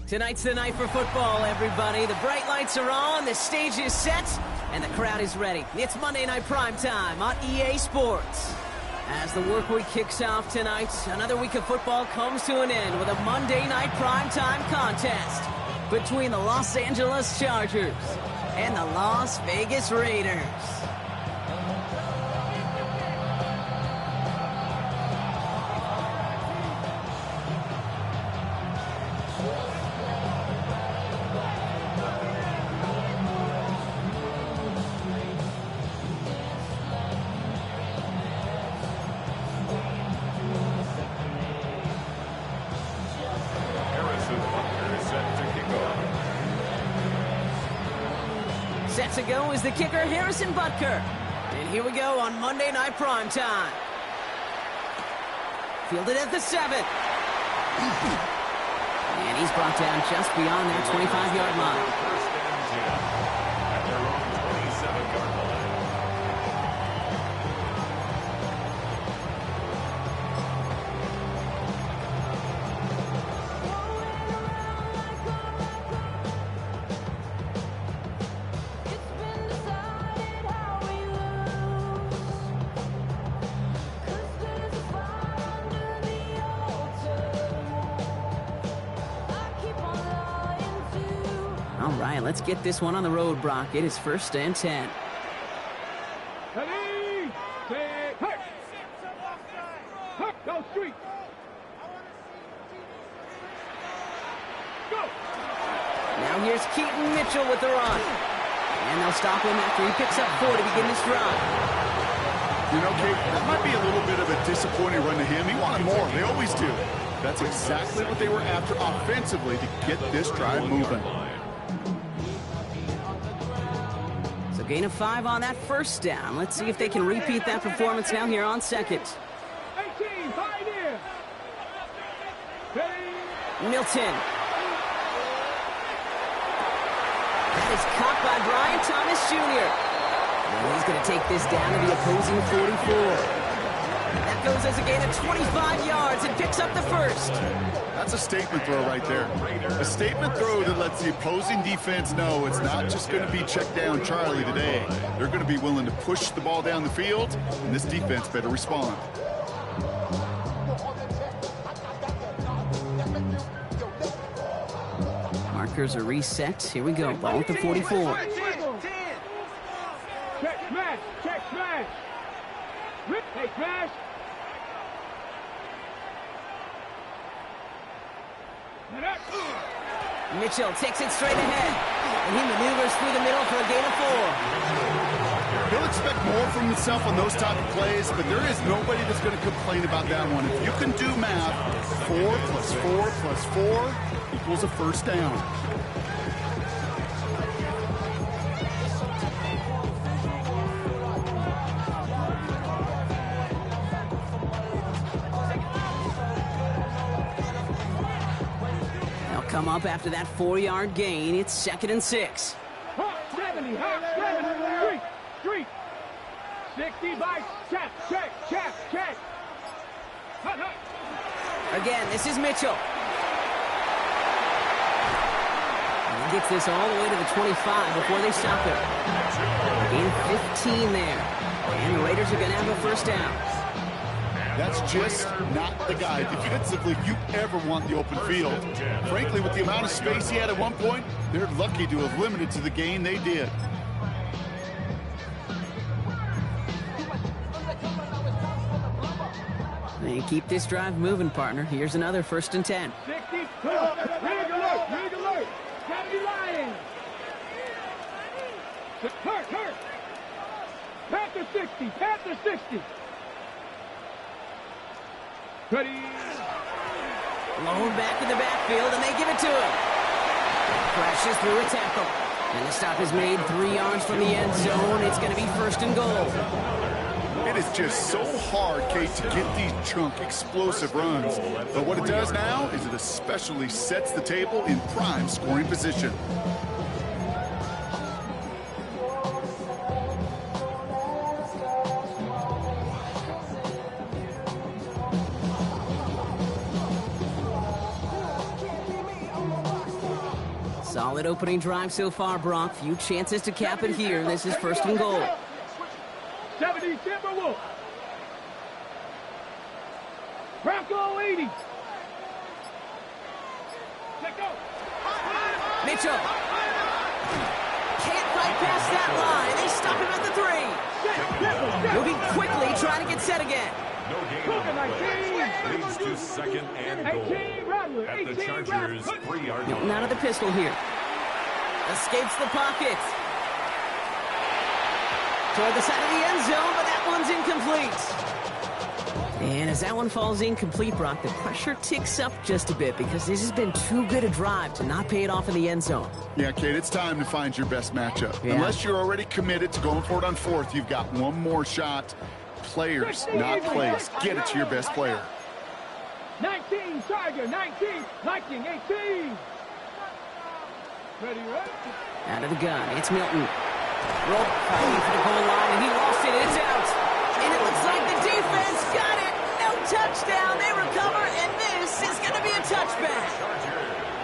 Tonight's the night for football, everybody. The bright lights are on, the stage is set, and the crowd is ready. It's Monday Night Primetime on EA Sports. As the work week kicks off tonight, another week of football comes to an end with a Monday Night Primetime contest between the Los Angeles Chargers and the Las Vegas Raiders. Set to go is the kicker, Harrison Butker. And here we go on Monday Night Primetime. Fielded at the 7. And he's brought down just beyond that 25-yard line. First and 10 at their own 27-yard line. All right, let's get this one on the road, Brock. It is first and 10. Ready, set, hut! Hut, go street! Go! Now here's Keaton Mitchell with the run. And they'll stop him after he picks up 4 to begin this drive. You know, Kate, that might be a little bit of a disappointing run to him. He wanted more. They always do. That's exactly what they were after offensively to get this drive moving. So gain of 5 on that first down. Let's see if they can repeat that performance now here on second. 18, hide in! Ready, Milton. That is caught by Brian Thomas Jr. And he's going to take this down to the opposing 44. That goes as a gain of 25 yards and picks up the first. That's a statement throw right there. A statement throw that lets the opposing defense know it's not just going to be check down Charlie today. They're going to be willing to push the ball down the field, and this defense better respond. Markers are reset. Here we go. Ball at the 44. check smash, check smash! Rip, hey, smash! And up. Mitchell takes it straight ahead. And he maneuvers through the middle for a gain of 4. He'll expect more from himself on those type of plays, but there is nobody that's going to complain about that one. If you can do math, 4 plus 4 plus 4 equals a first down. They'll come up after that 4-yard gain. It's second and 6. Hot 70, street, street. 60 by check, check, check, check. Hot, hot. Again, this is Mitchell. And he gets this all the way to the 25 before they stop him. Gain 15 there. And the Raiders are going to have a first down. That's just not the guy defensively you ever want the open field. Frankly, with the amount of space he had at one point, they're lucky to have limited to the gain they did. They keep this drive moving, partner. Here's another first and 10. 60, rig alert, rig alert. Gotta be lying. Hurt. Panther 60, Panther 60. Ready. Blown back in the backfield, and they give it to him. Crashes through a tackle. And the stop is made 3 yards from the end zone. It's going to be first and goal. It is just so hard, Kate, to get these chunk, explosive runs. But what it does now is it especially sets the table in prime scoring position. Solid opening drive so far, Brock. Few chances to cap it here. This is first and goal. 70 Timberwolves. Bronco 80. Mitchell. Can't fight past that line. They stop him at the 3. Moving quickly, trying to get set again. No gain on the play. Leads to second and goal. At the Chargers' 3-yard Milton out of the pistol here. Escapes the pocket. Toward the side of the end zone, but that one's incomplete. And as that one falls incomplete, Brock, the pressure ticks up just a bit because this has been too good a drive to not pay it off in the end zone. Yeah, Kate, it's time to find your best matchup. Yeah. Unless you're already committed to going for it on fourth, you've got one more shot. Players, not plays. Get it to your best player. 19, Tiger, 19, Viking, 18. Ready, right? Out of the gun, it's Milton. Rolled fighting for the goal line, and he lost it. It's out. And it looks like the defense got it. No touchdown. They recover, and this is going to be a touchback.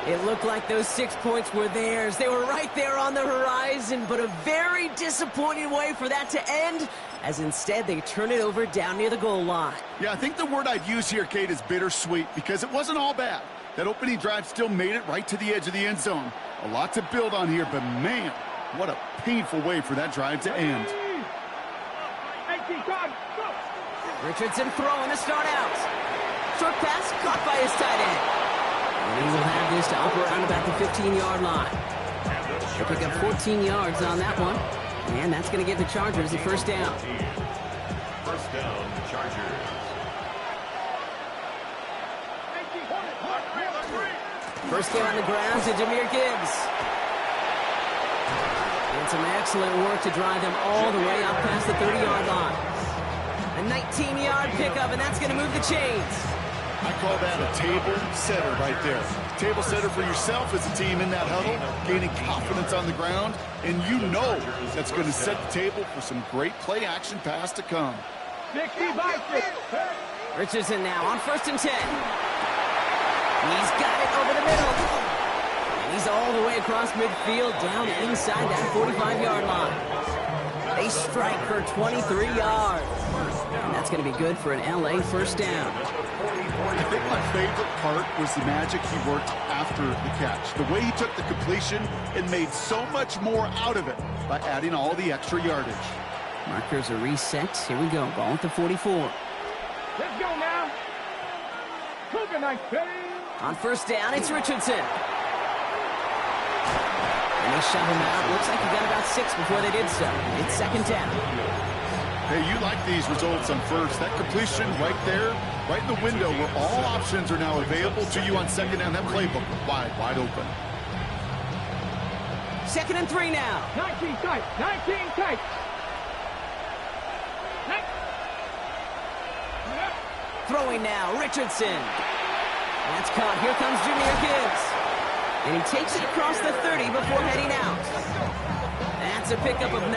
It looked like those 6 points were theirs. They were right there on the horizon, but a very disappointing way for that to end, as instead they turn it over down near the goal line. Yeah, I think the word I'd use here, Kate, is bittersweet, because it wasn't all bad. That opening drive still made it right to the edge of the end zone. A lot to build on here, but man, what a painful way for that drive to end. Richardson throwing to start out. Short pass caught by his tight end. And he will have this to up around about the 15-yard line. He'll pick up 14 yards on that one. And that's going to give the Chargers a first down. First down, Chargers. First game on the ground to Jahmyr Gibbs. And some excellent work to drive them all the way up past the 30-yard line. A 19-yard pickup, and that's going to move the chains. I call that a table setter right there. Table setter for yourself as a team in that huddle, gaining confidence on the ground, and you know that's going to set the table for some great play action pass to come. Richardson now on 1st and 10. He's got it over the middle. And he's all the way across midfield, down inside that 45-yard line. They strike for 23 yards. And that's going to be good for an LA first down. I think my favorite part was the magic he worked after the catch. The way he took the completion and made so much more out of it by adding all the extra yardage. Markers are reset. Here we go. Ball at the 44. Let's go now. On first down, it's Richardson. And they shove him out. Looks like he got about 6 before they did so. It's second down. Hey, you like these results on first. That completion right there, right in the window where all options are now available to you on second down. That playbook wide open. 2nd and 3 now. 19 tight. 19 tight. Throwing now, Richardson. That's caught. Here comes Jahmyr Gibbs. And he takes it across the 30 before heading out. That's a pickup of 9.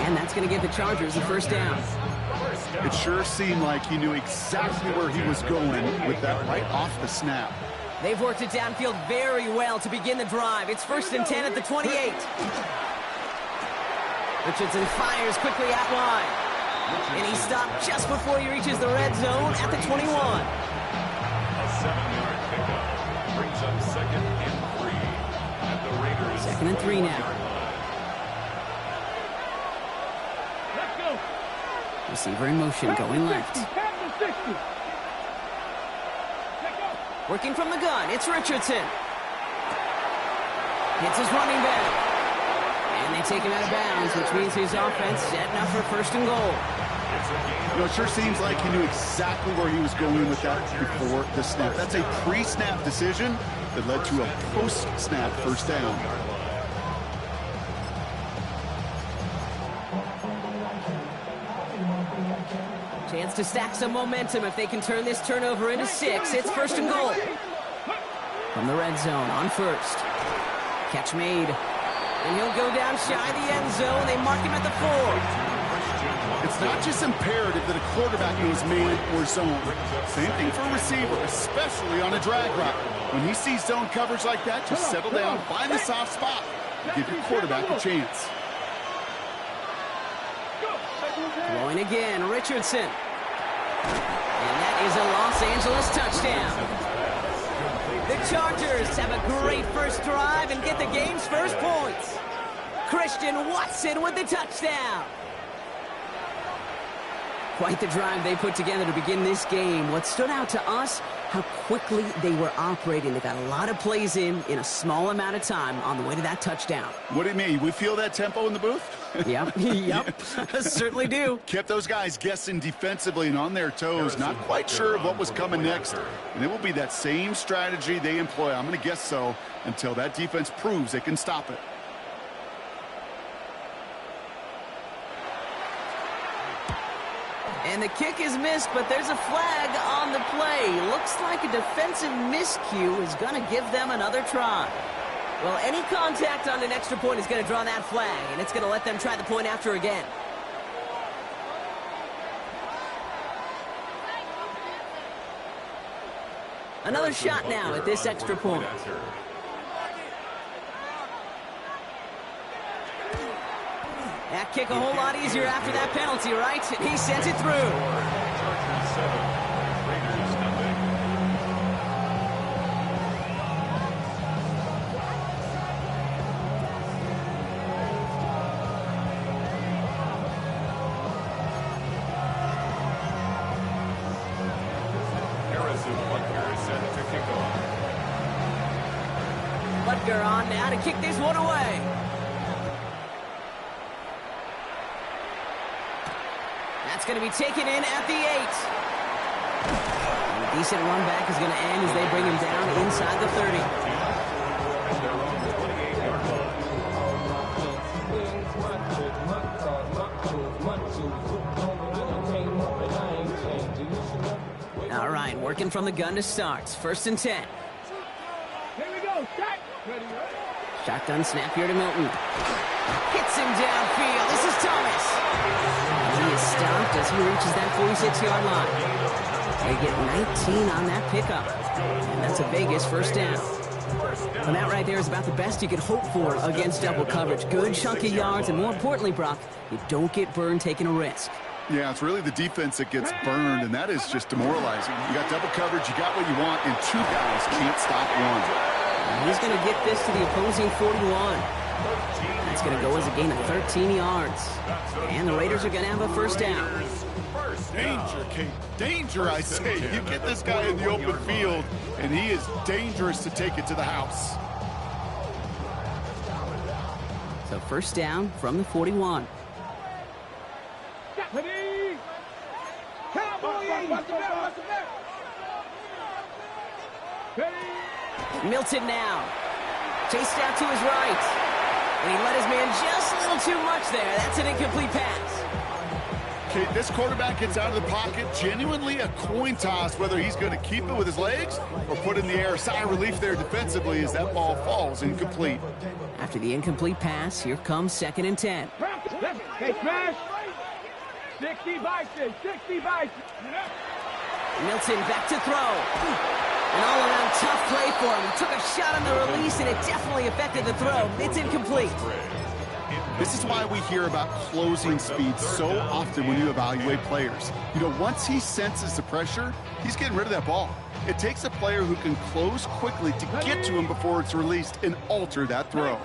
And that's going to give the Chargers a first down. It sure seemed like he knew exactly where he was going with that right off the snap. They've worked it downfield very well to begin the drive. It's 1st and 10 at the 28. Richardson fires quickly out wide. And he stopped just before he reaches the red zone at the 21. A 7-yard pickup brings up 2nd and 3 at the Raiders. 2nd and 3 now. Let's go. Receiver in motion, going left. Working from the gun, it's Richardson. Hits his running back. And they take him out of bounds, which means his offense setting up for 1st and goal. You know, it sure seems like he knew exactly where he was going with that before the snap. That's a pre-snap decision that led to a post-snap first down. Chance to stack some momentum if they can turn this turnover into 6. It's 1st and goal. From the red zone on 1st. Catch made. And he'll go down shy of the end zone. They mark him at the 4. It's not just imperative that a quarterback knows man or zone. Same thing for a receiver, especially on a drag route. When he sees zone coverage like that, just settle down, find the soft spot, and give your quarterback a chance. Throwing again, Richardson. And that is a Los Angeles touchdown. The Chargers have a great first drive and get the game's first points. Christian Watson with the touchdown. Quite the drive they put together to begin this game. What stood out to us, how quickly they were operating. They got a lot of plays in a small amount of time on the way to that touchdown. What do you mean? We feel that tempo in the booth? Yep, certainly do. Kept those guys guessing defensively and on their toes, not quite sure of what was coming next. And it will be that same strategy they employ, I'm going to guess so, until that defense proves they can stop it. And the kick is missed, but there's a flag on the play. Looks like a defensive miscue is going to give them another try. Well, any contact on an extra point is going to draw that flag, and it's going to let them try the point after again. Another shot now at this extra point. That kick a whole lot easier after that penalty, right? He sends it through. Butker on now to kick this one away. That's going to be taken in at the 8. And a decent run back is going to end as they bring him down inside the 30. All right, working from the gun to start. 1st and 10. Here we go. Shotgun snap here to Milton. Hits him downfield. This is Thomas. He is stopped as he reaches that 46-yard line. They get 19 on that pickup. And that's a Vegas 1st down. And that right there is about the best you could hope for against double coverage. Good chunky yards, and more importantly, Brock, you don't get burned taking a risk. Yeah, it's really the defense that gets burned, and that is just demoralizing. You got double coverage, you got what you want, and 2 guys can't stop one. And he's going to get this to the opposing 41. That's going to go as a gain of 13 yards. And the Raiders are going to have a 1st down. Danger, Kate. Danger, I say. You get this guy in the open field, and he is dangerous to take it to the house. So 1st down from the 41. Milton now. Chased out to his right. And he let his man just a little too much there. That's an incomplete pass. Okay, this quarterback gets out of the pocket. Genuinely a coin toss whether he's going to keep it with his legs or put it in the air. Sigh of relief there defensively as that ball falls incomplete. After the incomplete pass, here comes 2nd and 10. Hey, smash. 60 Bison, 60 Bison. Milton back to throw. An all-around tough play for him. He took a shot on the release, and it definitely affected the throw. It's incomplete. This is why we hear about closing speed so often when you evaluate players. You know, once he senses the pressure, he's getting rid of that ball. It takes a player who can close quickly to get to him before it's released and alter that throw.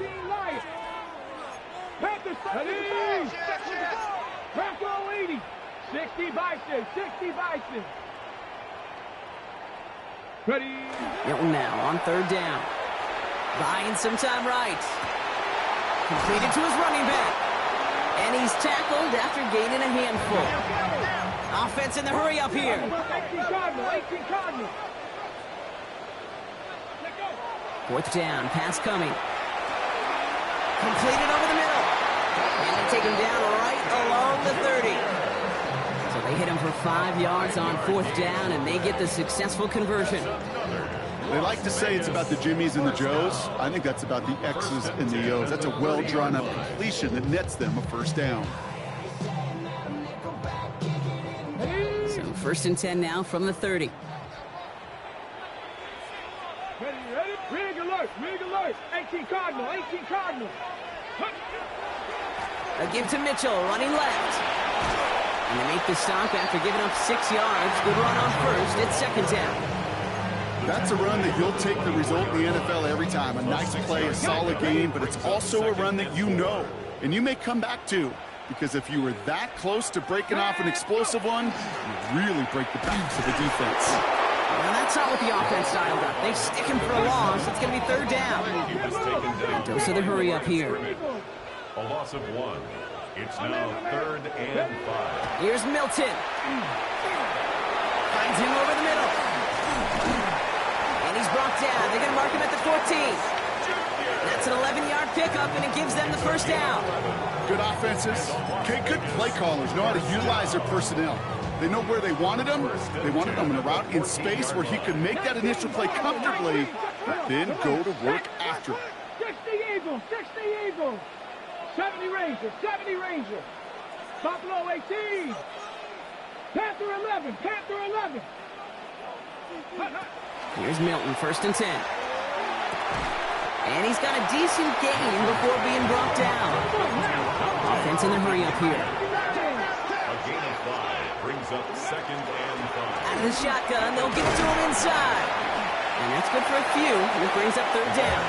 60 Bison, 60 Bison. Ready. Milton now on 3rd down. Buying some time right. Completed to his running back. And he's tackled after gaining a handful. Offense in the hurry up here. 18 Cardinal. 4th down, pass coming. Completed over the middle. And they take him down right along the 30. So they hit him for 5 yards on 4th down, and they get the successful conversion. They like to say it's about the Jimmies and the Joes. I think that's about the X's and the O's. That's a well-drawn-up completion that nets them a 1st down. So 1st and 10 now from the 30. Rig alert. 18 Cardinal. 18 Cardinal. A give to Mitchell, running left. And they make the stop after giving up 6 yards. Good run on first. It's second down. That's a run that you'll take the result in the NFL every time. A nice play, a solid game, but it's also a run that you know, and you may come back to, because if you were that close to breaking off an explosive one, you really break the backs of the defense. Well, that's not what the offense dialed up. They stick him for a loss. It's going to be third down. Dose of the hurry up here. A loss of 1. It's now 3rd and 5. Here's Milton. Finds him over the middle. And he's brought down. They're going to mark him at the 14. That's an 11-yard pickup, and it gives them the first down. Good offenses. Okay, good play callers know how to utilize their personnel. They know where they wanted him. They wanted him in a route in space where he could make that initial play comfortably, but then go to work after it. 60 Eagles. 60 Eagles. 70 Rangers. 70 Rangers. Buffalo 18. Panther 11. Panther 11. Here's Milton, 1st and 10. And he's got a decent gain before being brought down. Offense in the hurry up here. A gain of 5 brings up 2nd and 5. Out of the shotgun, they'll give it to him inside. And that's good for a few, and it brings up third down.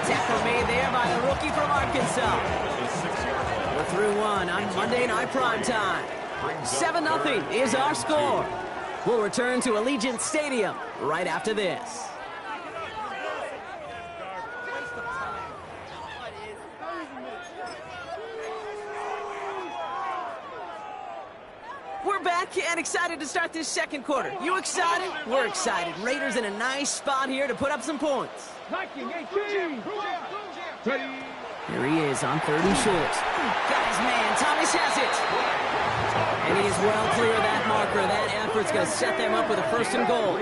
Tackle made there by the rookie from Arkansas. We're through one on Monday Night Primetime. 7-0 is our score. We'll return to Allegiant Stadium right after this. We're back and excited to start this second quarter. You excited? We're excited. Raiders in a nice spot here to put up some points. Here he is on 3rd and short. Got his man. Thomas has it. And he is well clear of that marker. That effort's going to set them up with a 1st and goal.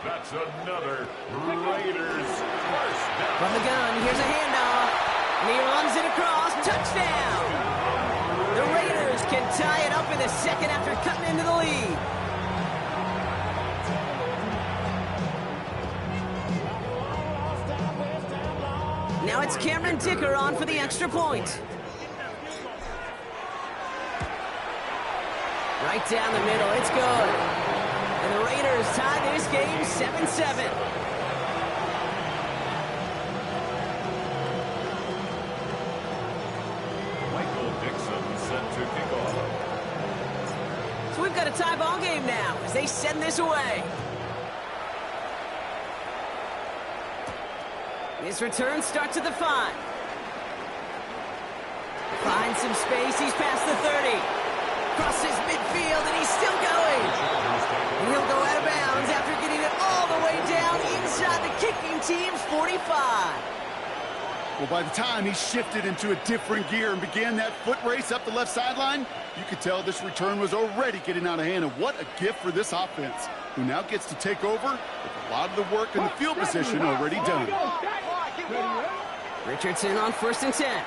That's another Raiders first down. From the gun, here's a handoff. And he runs it across. Touchdown! The Raiders can tie it up in the second after cutting into the lead. Now it's Cameron Dicker on for the extra point. Right down the middle, it's good. And the Raiders tie this game 7-7. Michael Dixon set to kick off. So we've got a tie ball game now as they send this away. This return starts at the 5. Finds some space, he's past the 30. Crosses midfield, and he's still going. And he'll go out of bounds after getting it all the way down inside the kicking team's 45. Well, by the time he shifted into a different gear and began that foot race up the left sideline, you could tell this return was already getting out of hand. And what a gift for this offense, who now gets to take over with a lot of the work in the field position already done. Richardson on 1st and 10.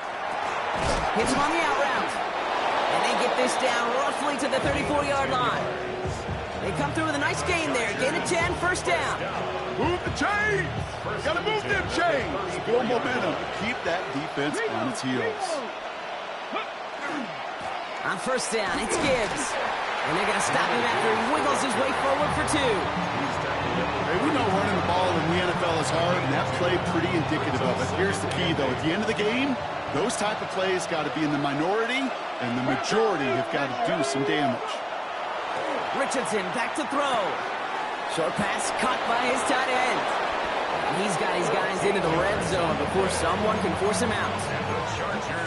Hits him on the out route. And they get this down roughly to the 34-yard line. They come through with a nice gain there. Gain of 10, 1st down. Move the chains! Gotta move them chains! Build momentum. Keep that defense on its heels. On 1st down, it's Gibbs. And they're going to stop him after he wiggles his way forward for 2. Hey, we know running the ball in the NFL is hard, and that play pretty indicative of it. Here's the key, though. At the end of the game, those type of plays got to be in the minority, and the majority have got to do some damage. Richardson back to throw. Short pass caught by his tight end. And he's got his guys into the red zone before someone can force him out.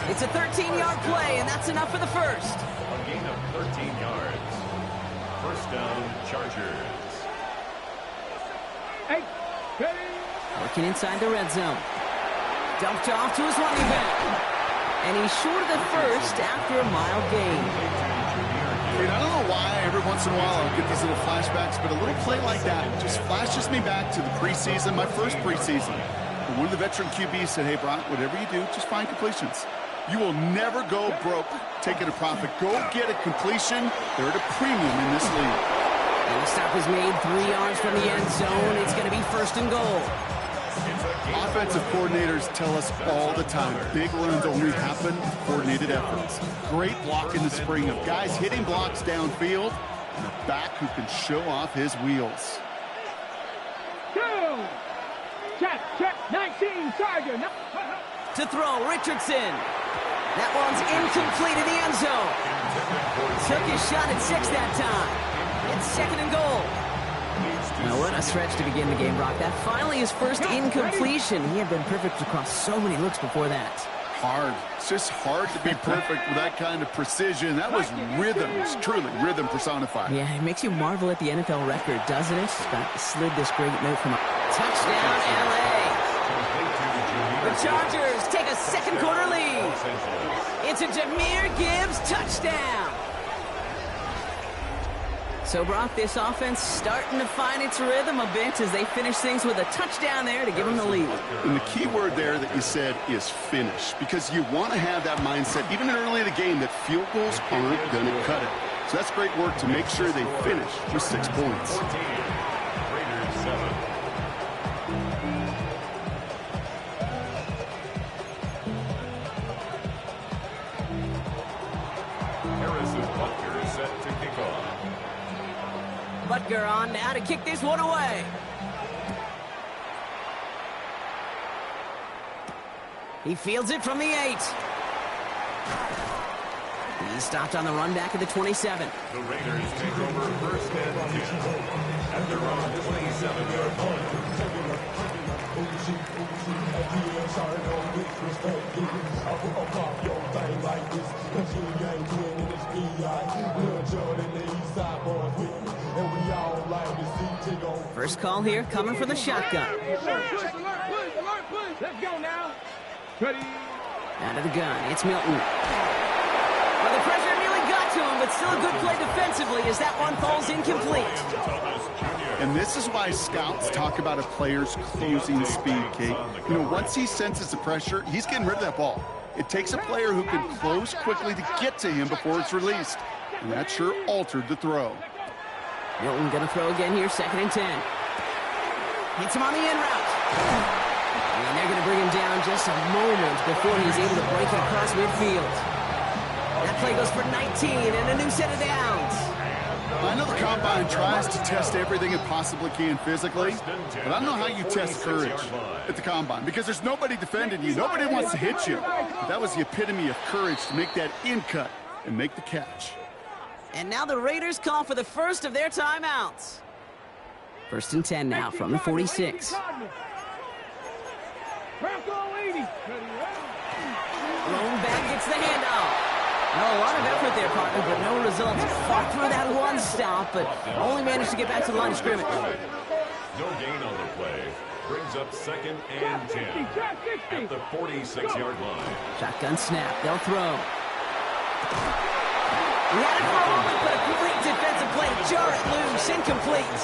It's a 13-yard play, and that's enough for the first. A gain of 13 yards. 1st down, Chargers. Working inside the red zone. Dumped off to his running back. And he's short of the first after a mild gain. Dude, I don't know why every once in a while I'll get these little flashbacks, but a little play like that just flashes me back to the preseason, my first preseason. And one of the veteran QBs said, hey, Brock, whatever you do, just find completions. You will never go broke taking a profit. Go get a completion. They're at a premium in this league. And the stop is made 3 yards from the end zone. It's going to be 1st and goal. Offensive coordinators tell us all the time, big runs only happen with coordinated efforts. Great block in the spring of guys hitting blocks downfield, and a back who can show off his wheels. 2. Check, 19, Tiger. To throw, Richardson. That one's incomplete in the end zone. Took his shot at 6 that time. It's 2nd and goal. Now, what a stretch to begin the game, Brock. That finally his first incompletion. He had been perfect across so many looks before that. Hard. It's just hard to be perfect with that kind of precision. That was rhythm. It's truly rhythm personified. Yeah, it makes you marvel at the NFL record, doesn't it? Scott slid this great note from a touchdown, L.A. The Chargers take a 2nd quarter lead. It's a Jahmyr Gibbs touchdown. So, Brock, this offense starting to find its rhythm a bit as they finish things with a touchdown there to give them the lead. And the key word there that you said is finish, because you want to have that mindset, even early in the game, that field goals aren't going to cut it. So that's great work to make sure they finish with 6 points. Raiders 7. Set to kick off. Butker on now to kick this one away. He fields it from the 8. He's stopped on the run back at the 27. The Raiders take over 1st and 10 at their own 27-yard line. First call here, coming for the shotgun. Let's go now. Ready. Out of the gun, it's Milton. Well, the pressure nearly got to him, but still a good play defensively as that one falls incomplete. And this is why scouts talk about a player's closing speed, Kate. You know, once he senses the pressure, he's getting rid of that ball. It takes a player who can close quickly to get to him before it's released. And that sure altered the throw. Milton gonna throw again here, 2nd and 10. Hits him on the in route. And they're gonna bring him down just a moment before he's able to break it across midfield. That play goes for 19 and a new set of downs. I know the Combine tries to test everything it possibly can physically, but I don't know how you test courage at the Combine, because there's nobody defending you. Nobody wants to hit you. But that was the epitome of courage to make that in cut and make the catch. And now the Raiders call for the first of their timeouts. 1st and 10 now from the 46. Lone back gets the handoff. Well, a lot of effort there, partner, but no results. Fought through that one stop, but only managed to get back to the line of scrimmage. No gain on the play. Brings up 2nd and 10 at the 46-yard line. Shotgun snap. They'll throw. He had it for a moment, but a great defensive play to jar it loose. Incomplete.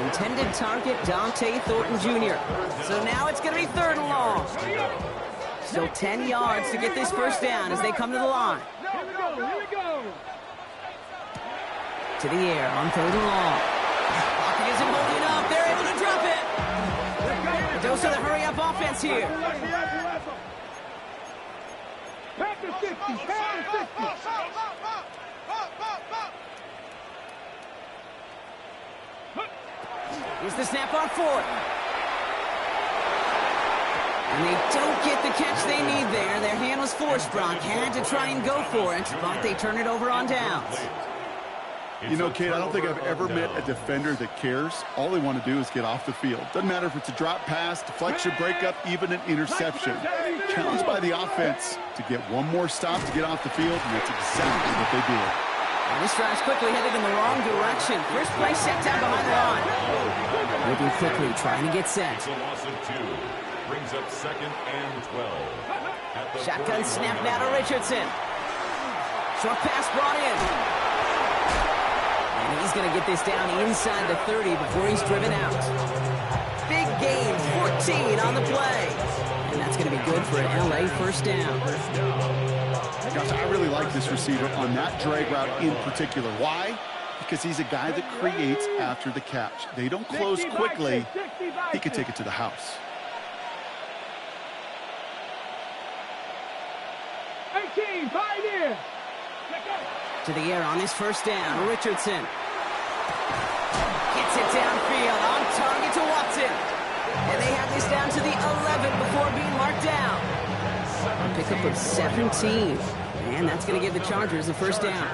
Intended target, Dante Thornton Jr. So now it's going to be 3rd and long. Still 10 yards to get this first down as they come to the line. Here we go. To the air on 3rd and long. Pocket isn't holding up. They're able to drop it. A dose of the hurry-up offense here. Packer 60, Packer 60. Here's the snap on 4th. And they don't get the catch they need there. Their hand was forced, Brock. Had to try and go for it, but they turn it over on downs. You know, Kate, I don't think I've ever met a defender that cares. All they want to do is get off the field. Doesn't matter if it's a drop pass, deflection, breakup, even an interception. Challenged by the offense to get one more stop to get off the field, and that's exactly what they did. And this drive's quickly headed in the wrong direction. First play set down behind the line. Moving quickly, trying to get set. It's a loss of 2. Brings up 2nd and 12. Shotgun snap now to Richardson. Short pass brought in. And he's going to get this down inside the 30 before he's driven out. Big gain, 14 on the play. And that's going to be good for an LA first down. Gosh, I really like this receiver on that drag route in particular. Why? because he's a guy that creates after the catch. They don't close quickly. He could take it to the house. 18, 5 years. To the air on this first down. Richardson gets it downfield, on target to Watson. And they have this down to the 11 before being marked down. A pickup of 17. And that's going to give the Chargers a first down.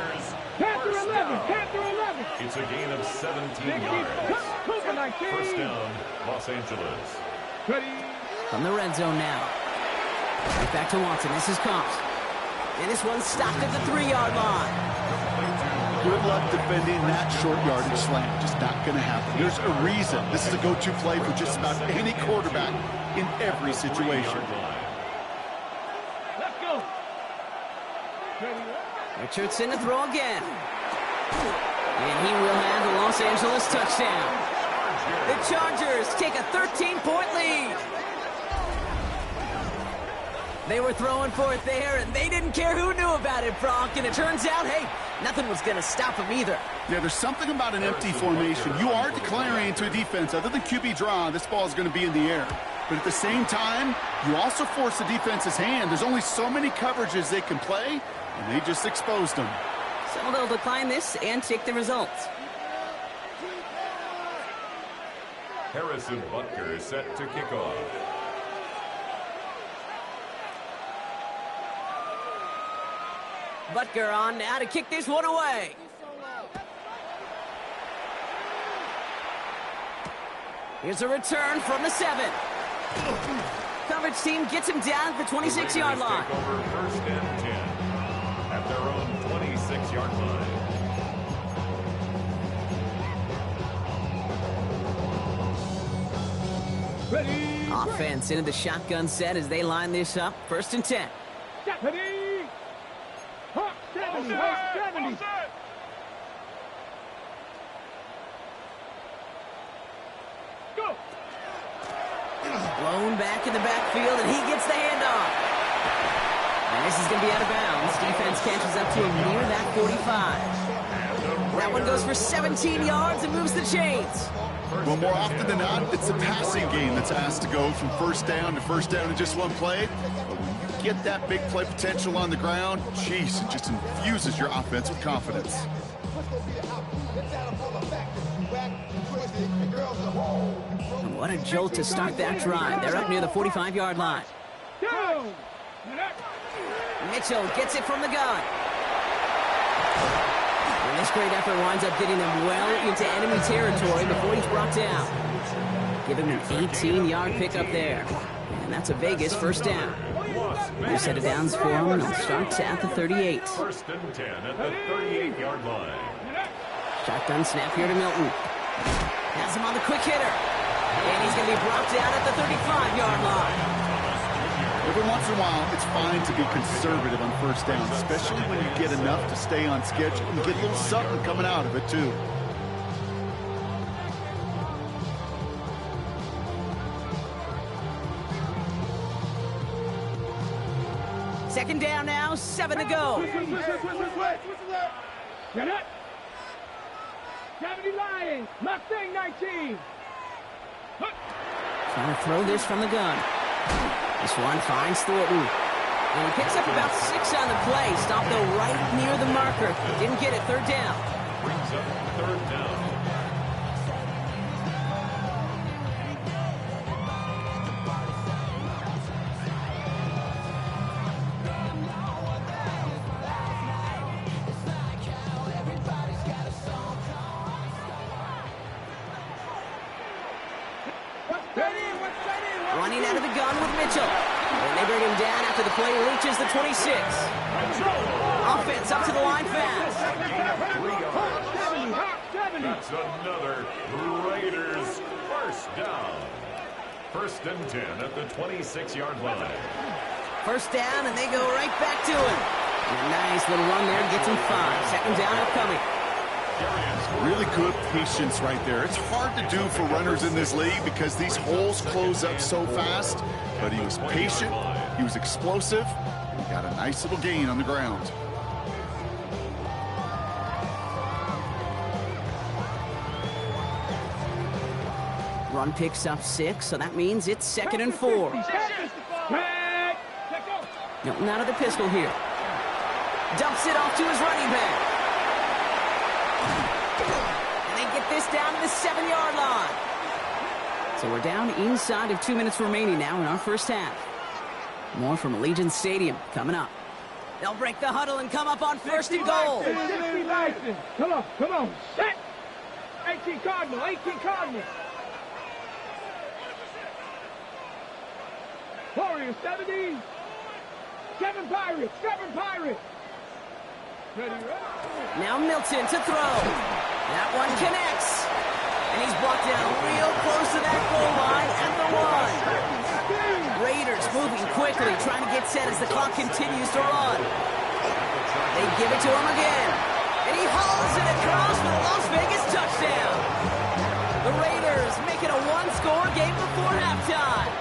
Panther 11, Panther 11. It's a gain of 17 yards. First down, Los Angeles. Ready. From the red zone now. Right back to Watson. This is Cox. And this one's stopped at the 3-yard line. Good luck defending that short yardage slant. Just not going to happen. There's a reason. This is a go-to play for just about any quarterback in every situation. Let's go. Richardson to throw again. And he will have the Los Angeles touchdown. The Chargers take a 13-point lead. They were throwing for it there, and they didn't care who knew about it, Brock. And it turns out, hey, nothing was going to stop them either. Yeah, there's something about an empty formation. You are declaring to a defense, other than QB draw, this ball is going to be in the air. But at the same time, you also force the defense's hand. There's only so many coverages they can play, and they just exposed them. So they'll decline this and take the results. Harrison Butker is set to kick off. Butker on now to kick this one away. Here's a return from the 7. Coverage team gets him down at the 26-yard line. Take over first and 10 at their own 26-yard line. Ready. Offense into the shotgun set as they line this up. First and 10. Ready. Hawk 70, Hawk 70. Go. Blown back in the backfield, and he gets the handoff. And this is going to be out of bounds. Defense catches up to him near that 45. That one goes for 17 yards and moves the chains. Well, more often than not, it's the passing game that's asked to go from first down in just one play. But when you get that big play potential on the ground, jeez, it just infuses your offense with confidence. And what a jolt to start that drive. They're up near the 45-yard line. Go. Mitchell gets it from the gun. And this great effort winds up getting them well into enemy territory before he's brought down. Give him an 18-yard pickup there. And that's a Vegas first down. New set of downs for him, and he'll start at the 38. First and 10 at the 38-yard line. Shotgun snap here to Milton. Has him on the quick hitter. And he's going to be brought down at the 35-yard line. Every once in a while, it's fine to be conservative on first down, especially when you get enough to stay on schedule and get a little something coming out of it, too. Second down now, 7 to go. Get it. 70 Lions, Mustang 19. Trying to throw this from the gun. This one finds Thornton. And he picks up about 6 on the play. Stopped though right near the marker. Didn't get it. Third down. Brings up third down. Running out of the gun with Mitchell. And they bring him down after the play reaches the 26. Offense up to the line fast. That's another Raiders first down. First and 10 at the 26-yard line. First down, and they go right back to him. And a nice little run there gets him 5. Second down upcoming. Really good patience right there. It's hard to do for runners in this league because these holes close up so fast. But he was patient, he was explosive, and he got a nice little gain on the ground. Run picks up 6, so that means it's 2nd and 4. Milton out of the pistol here. Dumps it off to his running back. And they get this down to the 7-yard line. So we're down inside of 2 minutes remaining now in our first half. More from Allegiant Stadium coming up. They'll break the huddle and come up on 1st and goal. Come on, set. 18 Cardinal, 18 Cardinal. Warriors, 70. 7 Pirates, 7 Pirates. Ready. Now Milton to throw. That one connects. And he's brought down real close to that goal line at the 1. Raiders moving quickly, trying to get set as the clock continues to run. They give it to him again. And he hauls it across for the Las Vegas touchdown. The Raiders make it a 1-score game before halftime.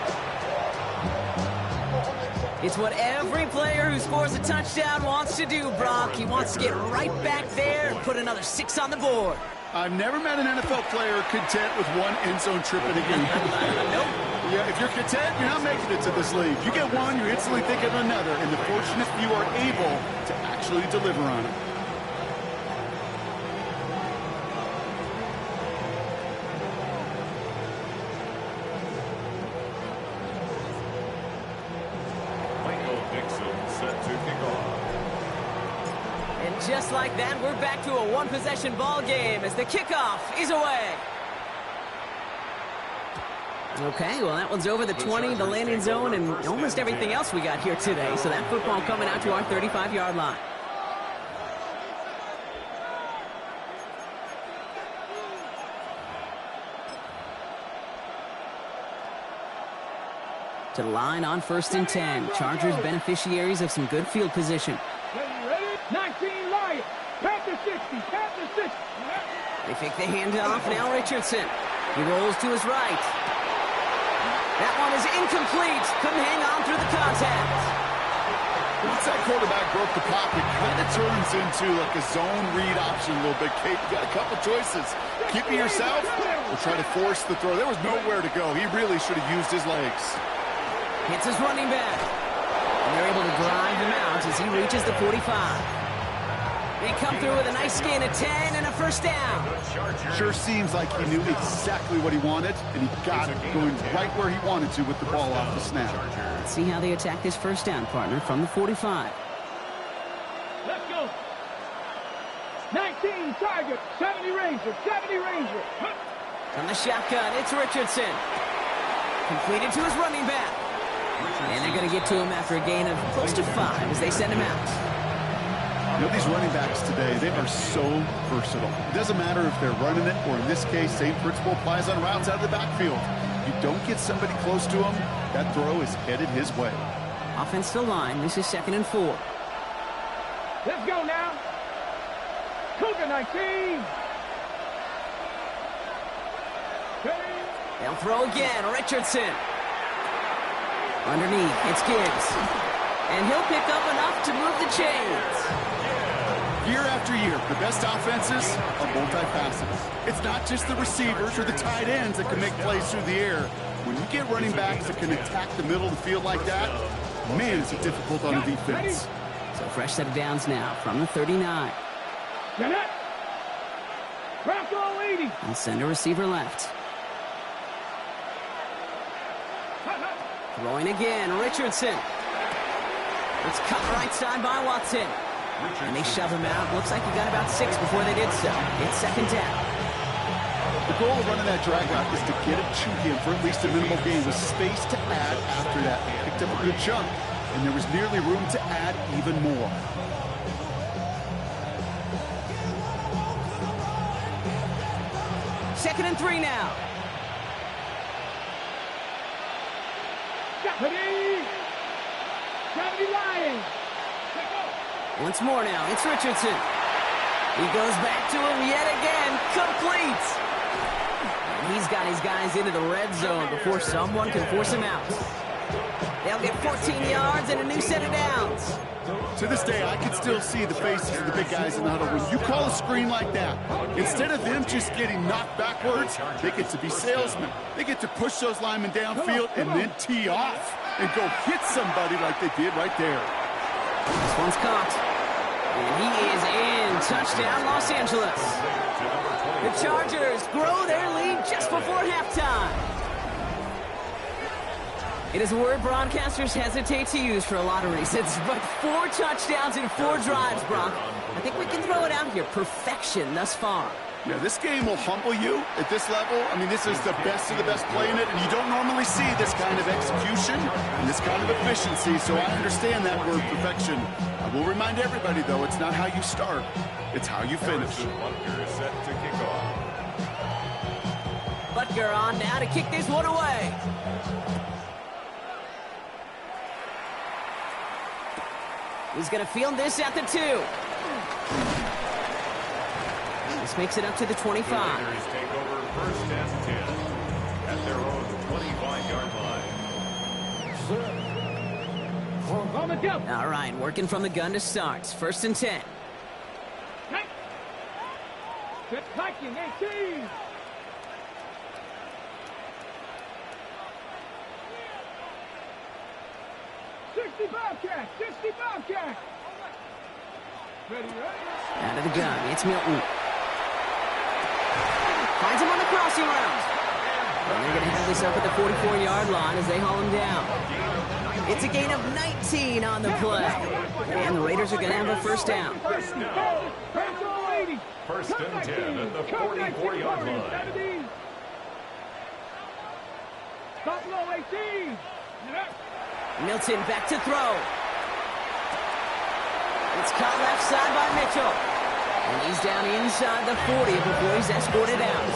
It's what every player who scores a touchdown wants to do, Brock. He wants to get right back there and put another 6 on the board. I've never met an NFL player content with one end zone trip in a game. Nope. Yeah, if you're content, you're not making it to this league. You get one, you instantly think of another, and the fortunate few are able to actually deliver on it. Just like that, we're back to a one-possession ball game as the kickoff is away. Okay, well, that one's over the 20, the landing zone, and almost everything else we got here today. So that football coming out to our 35-yard line. To the line on 1st and 10. Chargers beneficiaries of some good field position. 19 Lions, Panther 60, Panther 60. They fake the handoff, now Richardson. He rolls to his right. That one is incomplete. Couldn't hang on through the contact. Once that quarterback broke the pocket, kind of turns into like a zone read option a little bit. Kate, you got a couple choices. Keep it yourself or try to force the throw. There was nowhere to go. He really should have used his legs. Hits his running back. And they're able to drive him out as he reaches the 45. They come through with a nice gain of 10 and a 1st down. Sure seems like he knew exactly what he wanted, and he got it going right where he wanted to with the ball off the snap. Let's see how they attack this 1st down, partner, from the 45. Let's go. 19 Tiger, 70 Ranger, 70 Ranger. From the shotgun, it's Richardson. Completed to his running back. And they're going to get to him after a gain of close to 5 as they send him out. You know, these running backs today, they are so versatile. It doesn't matter if they're running it, or in this case, same principle applies on routes out of the backfield. You don't get somebody close to him, that throw is headed his way. Offensive line, this is 2nd and 4. Let's go now. Cougar 19. They'll throw again, Richardson. Underneath, it's Gibbs. And he'll pick up enough to move the chains. Year after year, the best offenses are multifaceted. It's not just the receivers or the tight ends that can make plays through the air. When you get running backs that can attack the middle of the field like that, man, is it difficult on a defense. So fresh set of downs now from the 39. Get it. Bronco 80. And send a receiver left. Throwing again, Richardson. It's cut right side by Watson. And they shove him out. Looks like he got about 6 before they did so. It's 2nd down. The goal of running that drag out is to get it to him for at least a minimal gain with space to add after that. Picked up a good chunk, and there was nearly room to add even more. Second and 3 now. 70 Lions. Once more now, it's Richardson. He goes back to him yet again, complete. And he's got his guys into the red zone before someone can force him out. They'll at 14 yards and a new set of downs. To this day, I can still see the faces of the big guys in the huddle. When you call a screen like that, instead of them just getting knocked backwards, they get to be salesmen. They get to push those linemen downfield and then tee off and go hit somebody like they did right there. This one's caught. And he is in. Touchdown, Los Angeles. The Chargers grow their lead just before halftime. It is a word broadcasters hesitate to use for a lot of reasons, but 4 touchdowns in 4 drives, Brock. I think we can throw it out here. Perfection thus far. Yeah, this game will humble you at this level. I mean, this is the best of the best playing it, and you don't normally see this kind of execution and this kind of efficiency, so I understand that word perfection. I will remind everybody, though, it's not how you start, it's how you finish. Butker is set to kick off. Butker on now to kick this one away. He's going to field this at the 2. This makes it up to the 25. The Raiders take over first and 10 at their own 25-yard line. All right, working from the gun to start. First and 10. Attacking 18. Bobcat, 60 Bobcat. Ready, Out of the gun, it's Milton. Finds him on the crossing route. And they're going to have this up at the 44-yard line as they haul him down. It's a gain of 19 on the play. And the Raiders are going to have a first down. First and 10 at the 44-yard line. Buffalo 18. Milton back to throw. It's caught left side by Mitchell. And he's down inside the 40 before he's escorted out.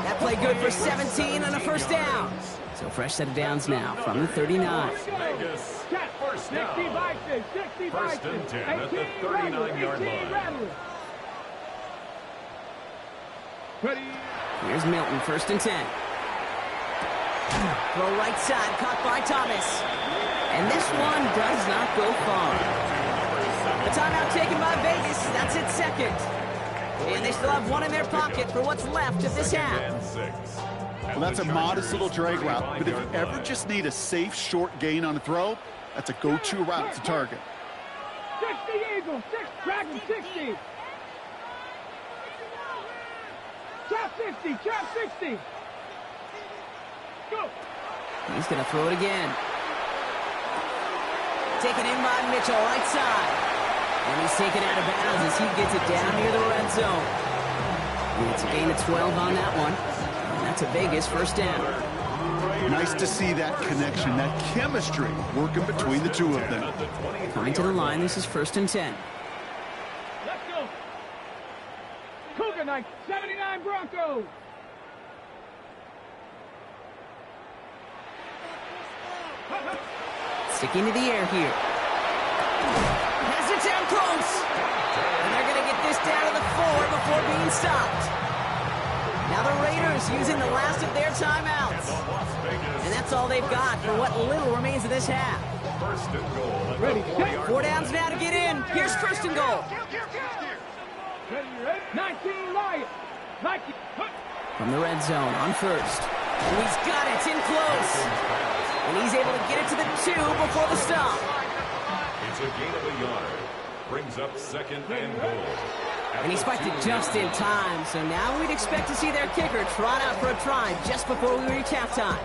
That play good for 17 on a first down. So fresh set of downs now from the 39. Vegas, first down. First and 10 at the 39-yard line. Here's Milton, first and 10. Throw right side, caught by Thomas. And this one does not go far. The timeout taken by Vegas. That's its second. And they still have one in their pocket for what's left of this half. Well, that's a modest little drag route, but if you ever just need a safe, short gain on a throw, that's a go-to route to target. 60 Eagles, Dragon 60. Chop 60, chop 60. Go. He's going to throw it again. Taken in by Mitchell, right side. And he's taken out of bounds as he gets it down near the red zone. And it's a gain of 12 on that one. And that's a Vegas first down. Nice to see that connection, that chemistry working between the two of them. Coming to the line, this is first and 10. Let's go. Cougar Knights, 79 Broncos. Sticking to the air here. Has it down close. And they're going to get this down to the 4 before being stopped. Now the Raiders using the last of their timeouts. And that's all they've got for what little remains of this half. First and goal. Ready, 4 downs now to get in. Here's first and goal. ready, 19 Lions. Nike. From the red zone on first. And he's got it in close. And he's able to get it to the 2 before the stop. It's a gain of a yard. Brings up second and goal. And he spiked it just in time. So now we'd expect to see their kicker trot out for a try just before we reach halftime.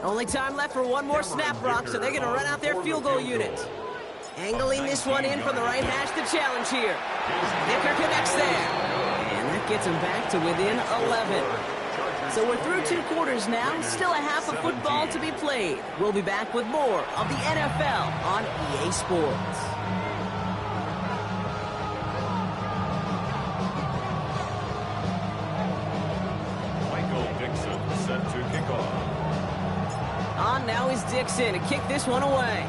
Only time left for one more snap, Brock, so they're going to run out their field goal unit. Angling this one in from the right hash, the challenge here. Kicker connects there. And that gets him back to within 11. So we're through 2 quarters now, still a half of football to be played. We'll be back with more of the NFL on EA Sports. Michael Dixon set to kick off. On now is Dixon to kick this one away.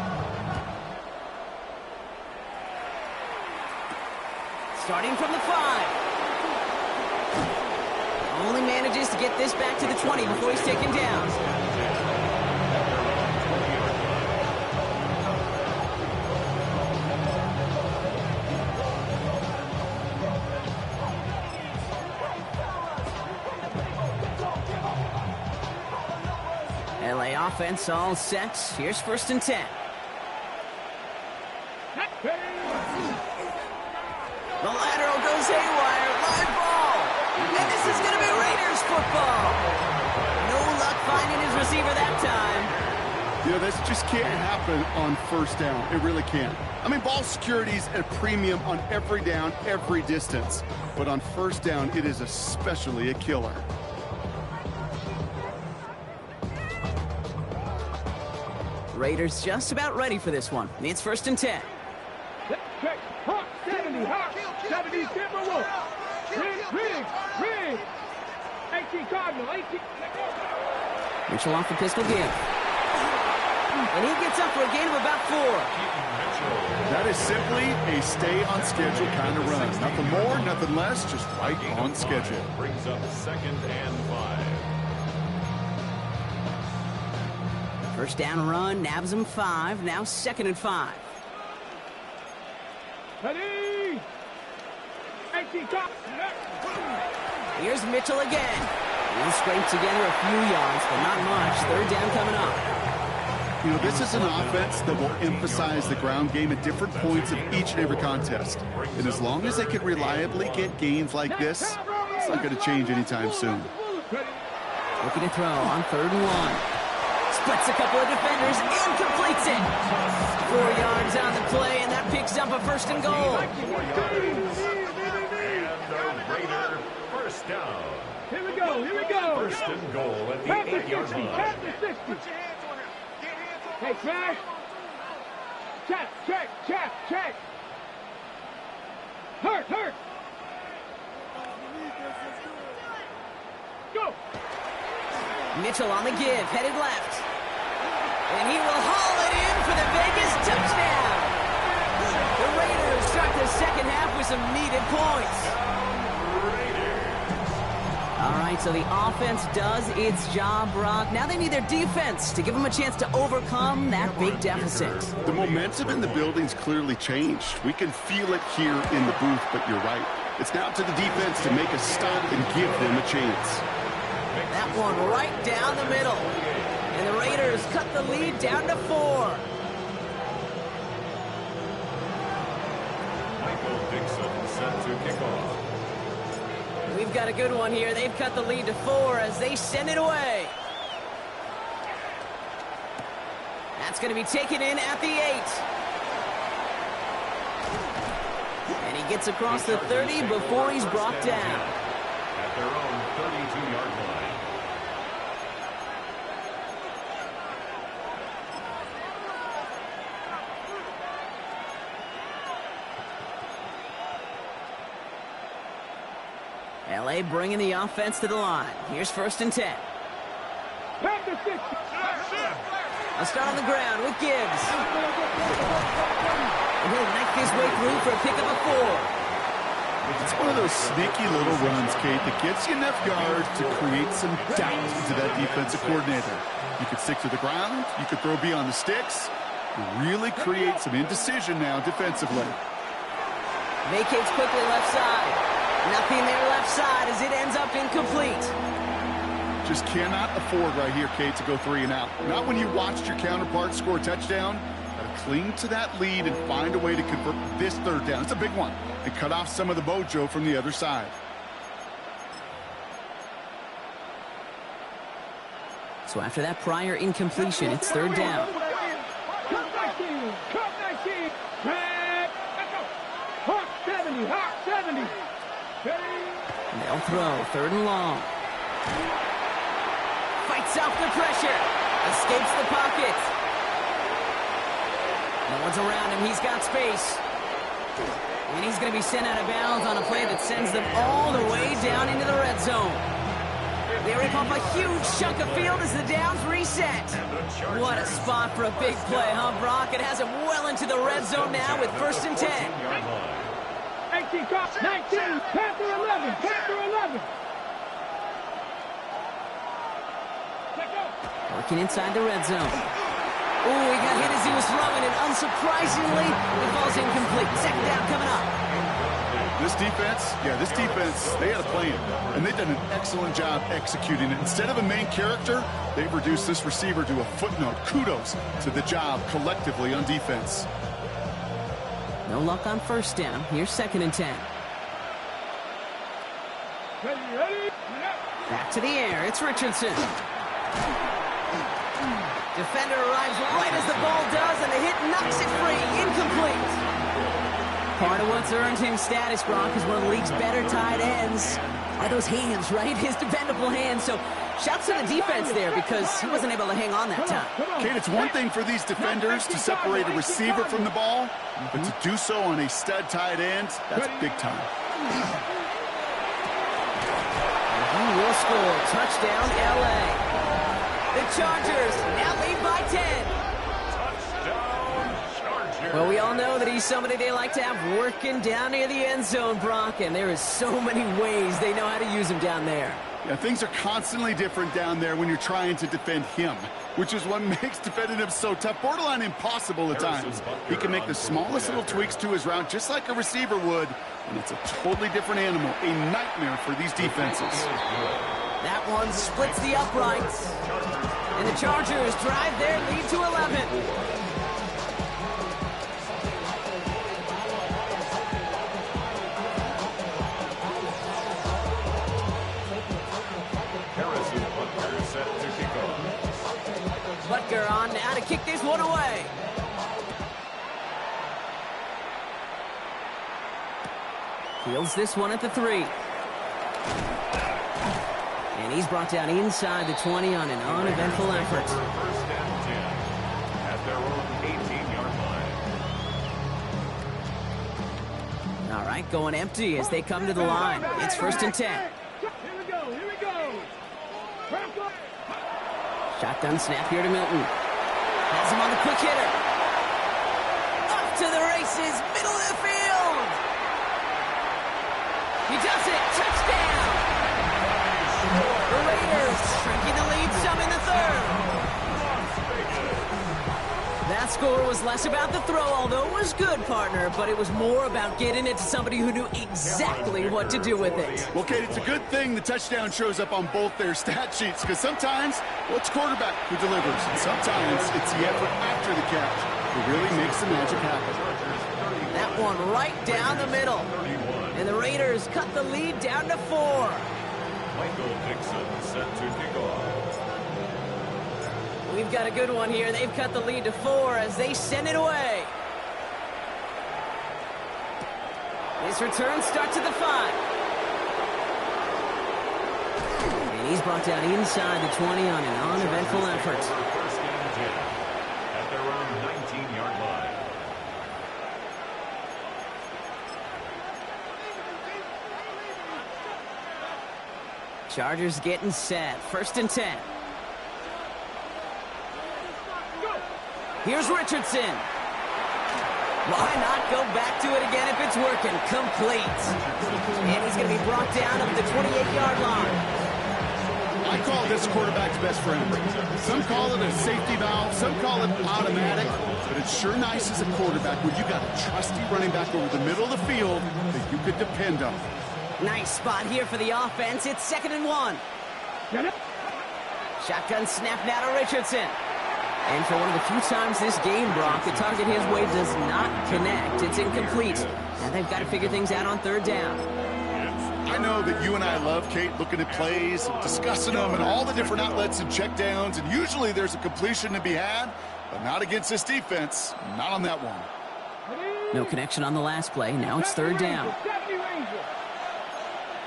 Starting from the 5. manages to get this back to the 20 before he's taken down. LA offense all set. Here's 1st and 10. The lateral goes haywire. Live ball. And this is going to be Raiders football. No luck finding his receiver that time. You know, this just can't happen on 1st down. It really can't. I mean, ball security's at a premium on every down, every distance. But on 1st down, it is especially a killer. Raiders just about ready for this one. It's 1st and 10. Check. Hawk 70. Hawk 70. Timberwolves. Riggs. 18 Cardinal. 18. Mitchell off the pistol give. And he gets up for a gain of about 4. That is simply a stay on schedule kind of run. Nothing more, nothing less, just right on schedule. Brings up 2nd and 5. 1st down run, nabs him 5. Now 2nd and 5. Ready. 18 Here's Mitchell again. He'll scrape together a few yards, but not much. 3rd down coming up. You know, this is an offense that will emphasize the ground game at different points of each and every contest. And as long as they can reliably get gains like this, it's not going to change anytime soon. Looking to throw on 3rd and 1. Splits a couple of defenders and completes it. 4 yards on the play, and that picks up a 1st and goal. And the Raider 1st down. Here we go. 1st and goal at the 8-yard line. Past the 60. Hey, Trash. Check. Hurt. Go. Mitchell on the give, headed left. And he will haul it in for the Vegas touchdown. The Raiders start the 2nd half with some needed points. All right, so the offense does its job, Brock. Now they need their defense to give them a chance to overcome that big deficit. The momentum in the building's clearly changed. We can feel it here in the booth, but you're right. It's now to the defense to make a stop and give them a chance. That one right down the middle. And the Raiders cut the lead down to 4. Michael Dixon set to kick off. We've got a good one here. They've cut the lead to 4 as they send it away. That's going to be taken in at the 8. And he gets across the 30 before he's brought down. At their own 32-yard line. LA bringing the offense to the line. Here's 1st and 10. I'll start on the ground with Gibbs. And he'll knife his way through for a pick of a 4. It's one of those sneaky little runs, Kate, that gets you enough yards to create some doubt into that defensive coordinator. You could stick to the ground. You could throw beyond the sticks. Really create some indecision now defensively. Vacates quickly left side. Nothing there left side as it ends up incomplete. Just cannot afford right here, Kate, to go 3 and out. Not when you watched your counterpart score a touchdown. Gotta cling to that lead and find a way to convert this 3rd down. It's a big one. And cut off some of the mojo from the other side. So after that prior incompletion, it's 3rd down. Cut 19. Hawk 70. And they'll throw 3rd and long. Fights off the pressure. Escapes the pocket. No one's around him. He's got space. And he's going to be sent out of bounds on a play that sends them all the way down into the red zone. They rip off a huge chunk of field as the downs reset. What a spot for a big play, huh, Brock? It has him well into the red zone now with 1st and 10. 19, Panther 11. Working inside the red zone. Oh, he got hit as he was throwing it. Unsurprisingly, it falls incomplete. Second down coming up. This defense, they had a plan, and they've done an excellent job executing it. Instead of a main character, they've reduced this receiver to a footnote. Kudos to the job collectively on defense. No luck on first down. Here's 2nd and 10. Ready. Back to the air. It's Richardson. Defender arrives right as the ball does, and the hit knocks it free. Incomplete. Part of what's earned him status, Gronk, is one of the league's better tight ends. Are those hands, right? His dependable hands. So shouts to the defense there because he wasn't able to hang on that time. Kate, it's one thing for these defenders to separate a receiver from the ball, but to do so on a stud tight end, that's big time. He will score. Touchdown, L.A. The Chargers now lead by 10. Well, we all know that he's somebody they like to have working down near the end zone, Brock, and there is so many ways they know how to use him down there. Yeah, things are constantly different down there when you're trying to defend him, which is what makes defending him so tough, borderline impossible at times. He can make the smallest little tweaks to his route just like a receiver would, and it's a totally different animal, a nightmare for these defenses. That one splits the uprights, and the Chargers drive their lead to 11. Butker on now to kick this one away. Fields this one at the 3. And he's brought down inside the 20 on an uneventful effort. First and 10 at their own 18-yard line. All right, going empty as they come to the line. It's 1st and 10. Here we go. Shotgun snap here to Milton. Has him on the quick hitter. Off to the races, middle of the field. He does it. Touchdown. The Raiders shrinking the lead some in the 3rd. That score was less about the throw, although it was good, partner, but it was more about getting it to somebody who knew exactly what to do with it. Well, Kate, it's a good thing the touchdown shows up on both their stat sheets, because sometimes, well, it's quarterback who delivers, and sometimes it's the effort after the catch that really makes the magic happen. That one right down the middle. And the Raiders cut the lead down to 4. Michael Dixon set to kick off. We've got a good one here. They've cut the lead to 4 as they send it away. This return starts at the 5. And he's brought down inside the 20 on an uneventful effort. First and 10 at their own 19-yard line. Chargers getting set. 1st and 10. Here's Richardson. Why not go back to it again if it's working? Complete. And he's going to be brought down at the 28-yard line. I call this quarterback's best friend. Some call it a safety valve, some call it automatic, but it's sure nice as a quarterback when you got a trusty running back over the middle of the field that you could depend on. Nice spot here for the offense. It's 2nd and 1. Shotgun snap now to Richardson. And for one of the few times this game, Brock, the target his way does not connect. It's incomplete. Now they've got to figure things out on 3rd down. I know that you and I love, Kate, looking at plays, discussing them, and all the different outlets and checkdowns, and usually there's a completion to be had, but not against this defense, not on that one. No connection on the last play. Now it's 3rd down.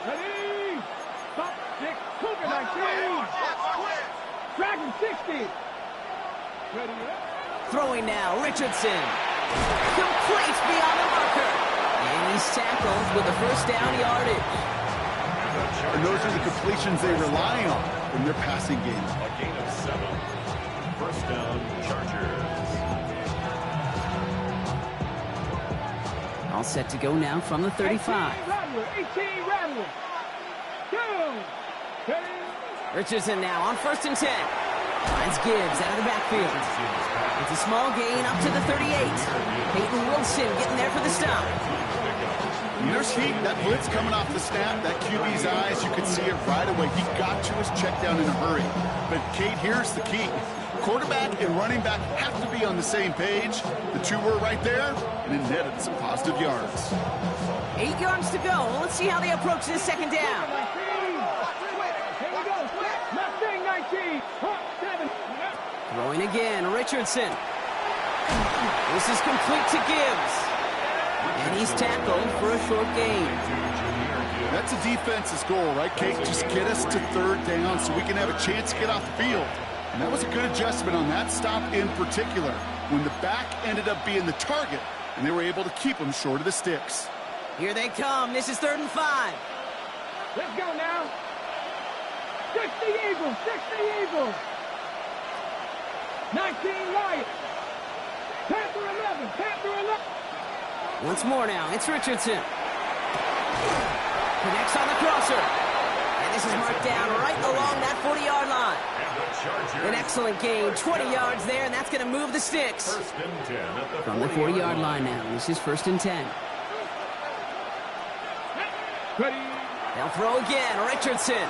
Ready? Stop, 6, Cougar 19. Dragon 60. Ready? Throwing now, Richardson. Complete beyond the marker. And he's tackled with the 1st down yardage. And those are the completions they rely on in their passing game. A gain of 7. First down, Chargers. All set to go now from the 35. 18 Rattler. 2. Richardson now on 1st and 10. Finds Gibbs out of the backfield. It's a small gain up to the 38. Peyton Wilson getting there for the stop. There's heat. That blitz coming off the snap, that QB's eyes, you could see it right away. He got to his check down in a hurry. But, Kate, here's the key. Quarterback and running back have to be on the same page. The two were right there, and it netted some positive yards. 8 yards to go. Let's see how they approach this second down. Mustang 19. Hot 7. Throwing again, Richardson. This is complete to Gibbs. And he's tackled for a short gain. That's a defense's goal, right, Kate? Just get us to third down so we can have a chance to get off the field. And that was a good adjustment on that stop in particular, when the back ended up being the target, and they were able to keep him short of the sticks. Here they come. This is 3rd and 5. Let's go now. 60 Eagles. 60 Eagles. 19 Lions. Panther 11. Panther 11. Once more now. It's Richardson. Connects on the crosser. And this is marked down right along that 40-yard line. An excellent gain. 20 yards there, and that's going to move the sticks. From the 40-yard line now. This is 1st and 10. Ready. They'll throw again. Richardson.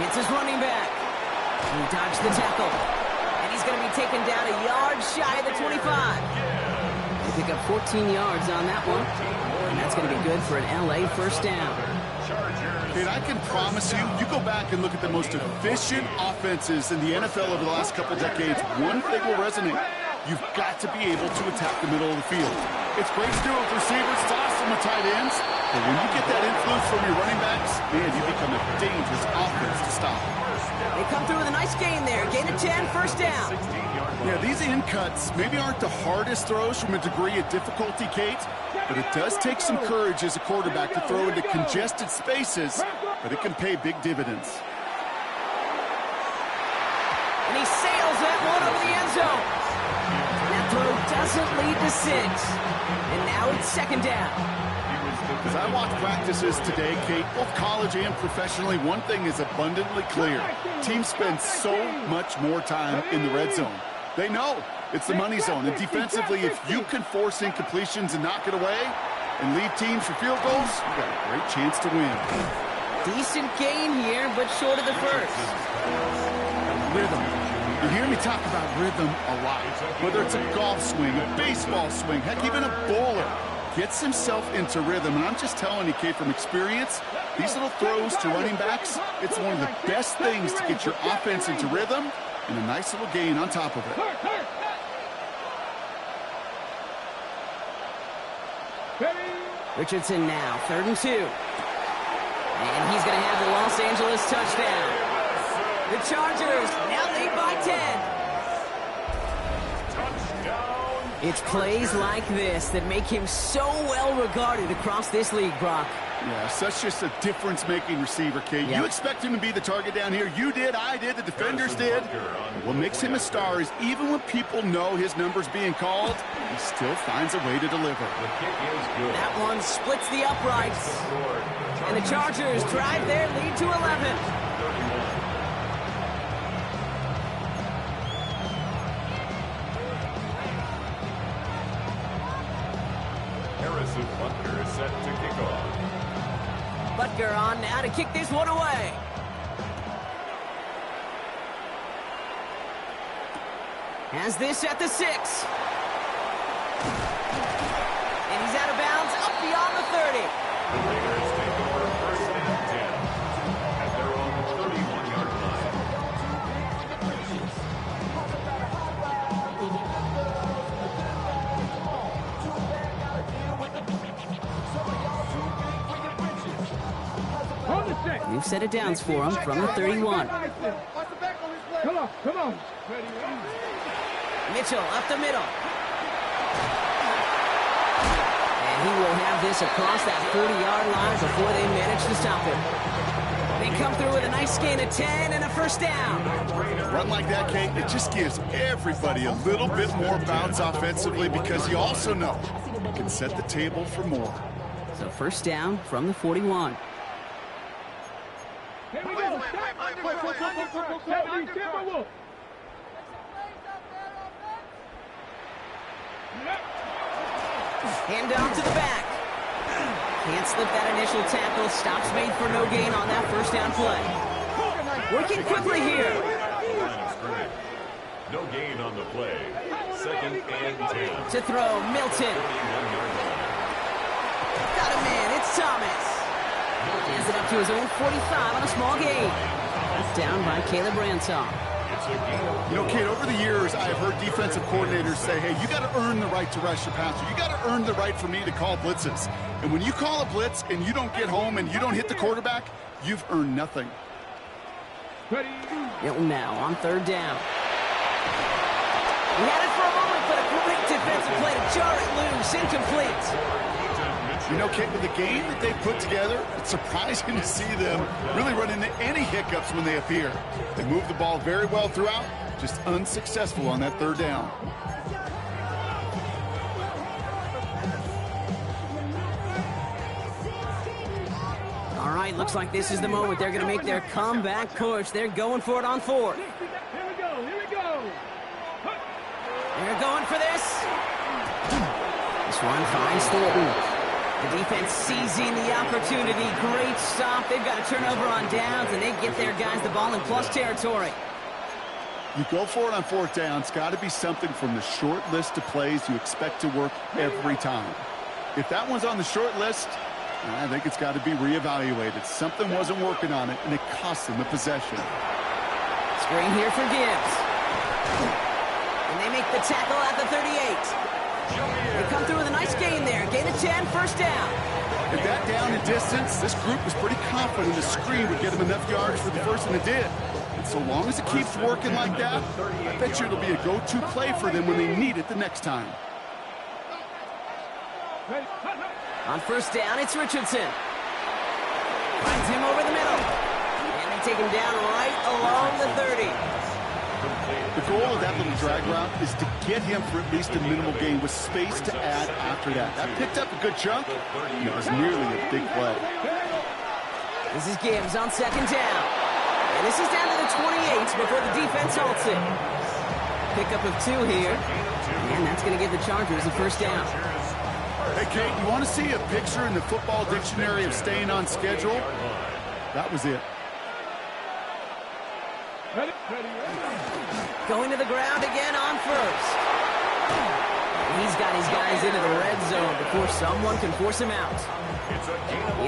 Hits his running back. He dodged the tackle. And he's going to be taken down a yard shy of the 25. They pick up 14 yards on that one. And that's going to be good for an LA first down. Kate, I can promise you, you go back and look at the most efficient offenses in the NFL over the last couple decades, one thing will resonate. You've got to be able to attack the middle of the field. It's great to do it with receivers. It's awesome with tight ends. But when you get that influence from your running backs, man, you become a dangerous offense to stop. They come through with a nice gain there. Gain of 10, first down. Yeah, these in cuts maybe aren't the hardest throws from a degree of difficulty, Kate, but it does take some courage as a quarterback to throw into congested spaces, but it can pay big dividends. And he sails that one over the end zone. That throw doesn't lead to 6. And now it's 2nd down. As I watch practices today, Kate, both college and professionally, one thing is abundantly clear. Teams spend so much more time in the red zone. They know it's the money zone. And defensively, if you can force incompletions and knock it away and lead teams for field goals, you've got a great chance to win. Decent gain here, but short of the first. Rhythm. You hear me talk about rhythm a lot. Whether it's a golf swing, a baseball swing, heck, even a bowler gets himself into rhythm. And I'm just telling you, Kate, from experience, these little throws to running backs, it's one of the best things to get your offense into rhythm and a nice little gain on top of it. Richardson now, 3rd and 2. And he's going to have the Los Angeles touchdown. The Chargers now lead by 10. It's plays like this that make him so well regarded across this league, Brock. Yeah, such just a difference-making receiver, Kate. Yep. You expect him to be the target down here. You did, I did, the defenders did. What makes him a star is even when people know his number's being called, he still finds a way to deliver. That one splits the uprights. And the Chargers drive their lead to 11. Harrison Butker is set to kick off. Butker on now to kick this one away. Has this at the 6. And he's out of bounds up beyond the 30. The Raiders take over 1st and 10 at their own 31-yard line. On the 6. We've set it downs for him from the 31. Come on, come on. Mitchell up the middle. And he will have this across that 30-yard line before they manage to stop him. They come through with a nice gain of 10 and a first down. A run like that, Kate, it just gives everybody a little bit more bounce offensively because you also know you can set the table for more. So first down from the 41. Here we go. Stop. the Timberwolves. Hand off to the back. Can't slip that initial tackle. Stops made for no gain on that first down play. Working quickly here. No gain on the play. 2nd and 10. To throw, Milton. Got a man, it's Thomas. Hands it up to his own 45 on a small gain. Down by Caleb Ransom. You know, Kate, over the years, I've heard defensive coordinators say, hey, you got to earn the right to rush the passer. You got to earn the right for me to call blitzes. And when you call a blitz and you don't get home and you don't hit the quarterback, you've earned nothing. Milton now on 3rd down. He had it for a moment, but a great defensive play to jar it loose. Incomplete. You know, Kate, with the game that they put together, it's surprising to see them really run into any hiccups when they appear. They move the ball very well throughout, just unsuccessful on that 3rd down. All right, looks like this is the moment. They're going to make their comeback push. They're going for it on 4th. Here we go. They're going for this. This one finds Thornton. The defense seizing the opportunity. Great stop. They've got a turnover on downs, and they get their guys the ball in plus territory. You go for it on 4th down. It's got to be something from the short list of plays you expect to work every time. If that one's on the short list, I think it's got to be reevaluated. Something wasn't working on it, and it cost them the possession. Screen here for Gibbs. And they make the tackle at the 38. They come through with a nice gain there. Gain of 10, first down. At that down and distance, this group was pretty confident the screen would get them enough yards for the first, and it did. And so long as it keeps working like that, I bet you it'll be a go-to play for them when they need it the next time. On first down, it's Richardson. Finds him over the middle. And they take him down right along the 30. The goal of that little drag route is to get him for at least a minimal gain with space to add after that. That picked up a good chunk, and it was nearly a big play. This is Gibbs on 2nd down. And this is down to the 28 before the defense halts it. Pickup of 2 here. And that's going to give the Chargers a first down. Hey, Kate, you want to see a picture in the football dictionary of staying on schedule? That was it. Going to the ground again on 1st. He's got his guys into the red zone before someone can force him out.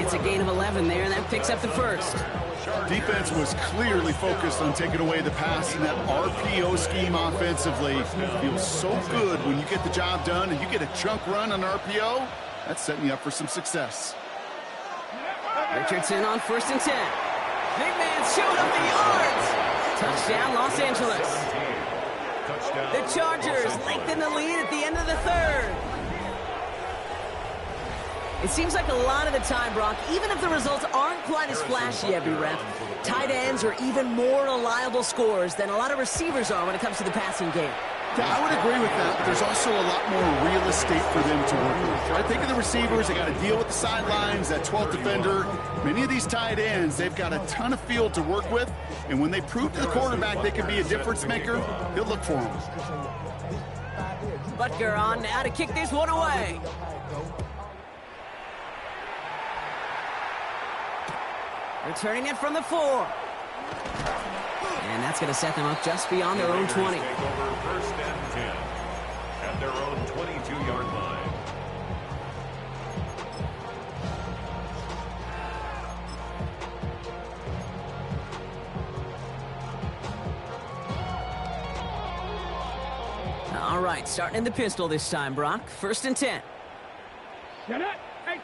It's a gain of 11 there, and that picks up the 1st. Defense was clearly focused on taking away the pass in that RPO scheme offensively. It feels so good when you get the job done and you get a chunk run on RPO. That's setting you up for some success. Richardson on 1st and 10. Big man showed up the yards. Touchdown, Los Angeles. The Chargers lengthen the lead at the end of the 3rd. It seems like a lot of the time, Brock, even if the results aren't quite as flashy every rep, tight ends are even more reliable scorers than a lot of receivers are when it comes to the passing game. Yeah, I would agree with that, but there's also a lot more real estate for them to work with. Right? Think of the receivers. They got to deal with the sidelines, that 12th defender. Many of these tight ends, they've got a ton of field to work with, and when they prove to the quarterback they can be a difference maker, he'll look for them. Butker on now to kick this one away. Returning it from the 4. And that's going to set them up just beyond their own 20. Take over 1st and 10 at their own 22-yard line. All right, starting in the pistol this time, Brock. 1st and 10. Get it.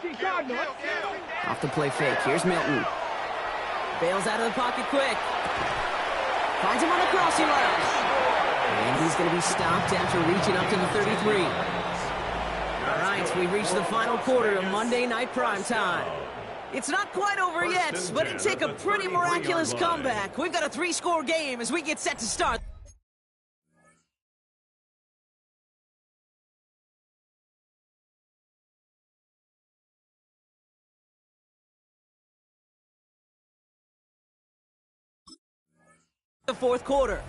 18 Cardinals. Off the play fake. Here's Milton. Bails out of the pocket quick. Finds him on the crossing route. And he's going to be stopped after reaching up to the 33. All right, we reached the final quarter of Monday Night Primetime. It's not quite over yet, but it take a pretty miraculous comeback. We've got a 3-score game as we get set to start. The fourth quarter.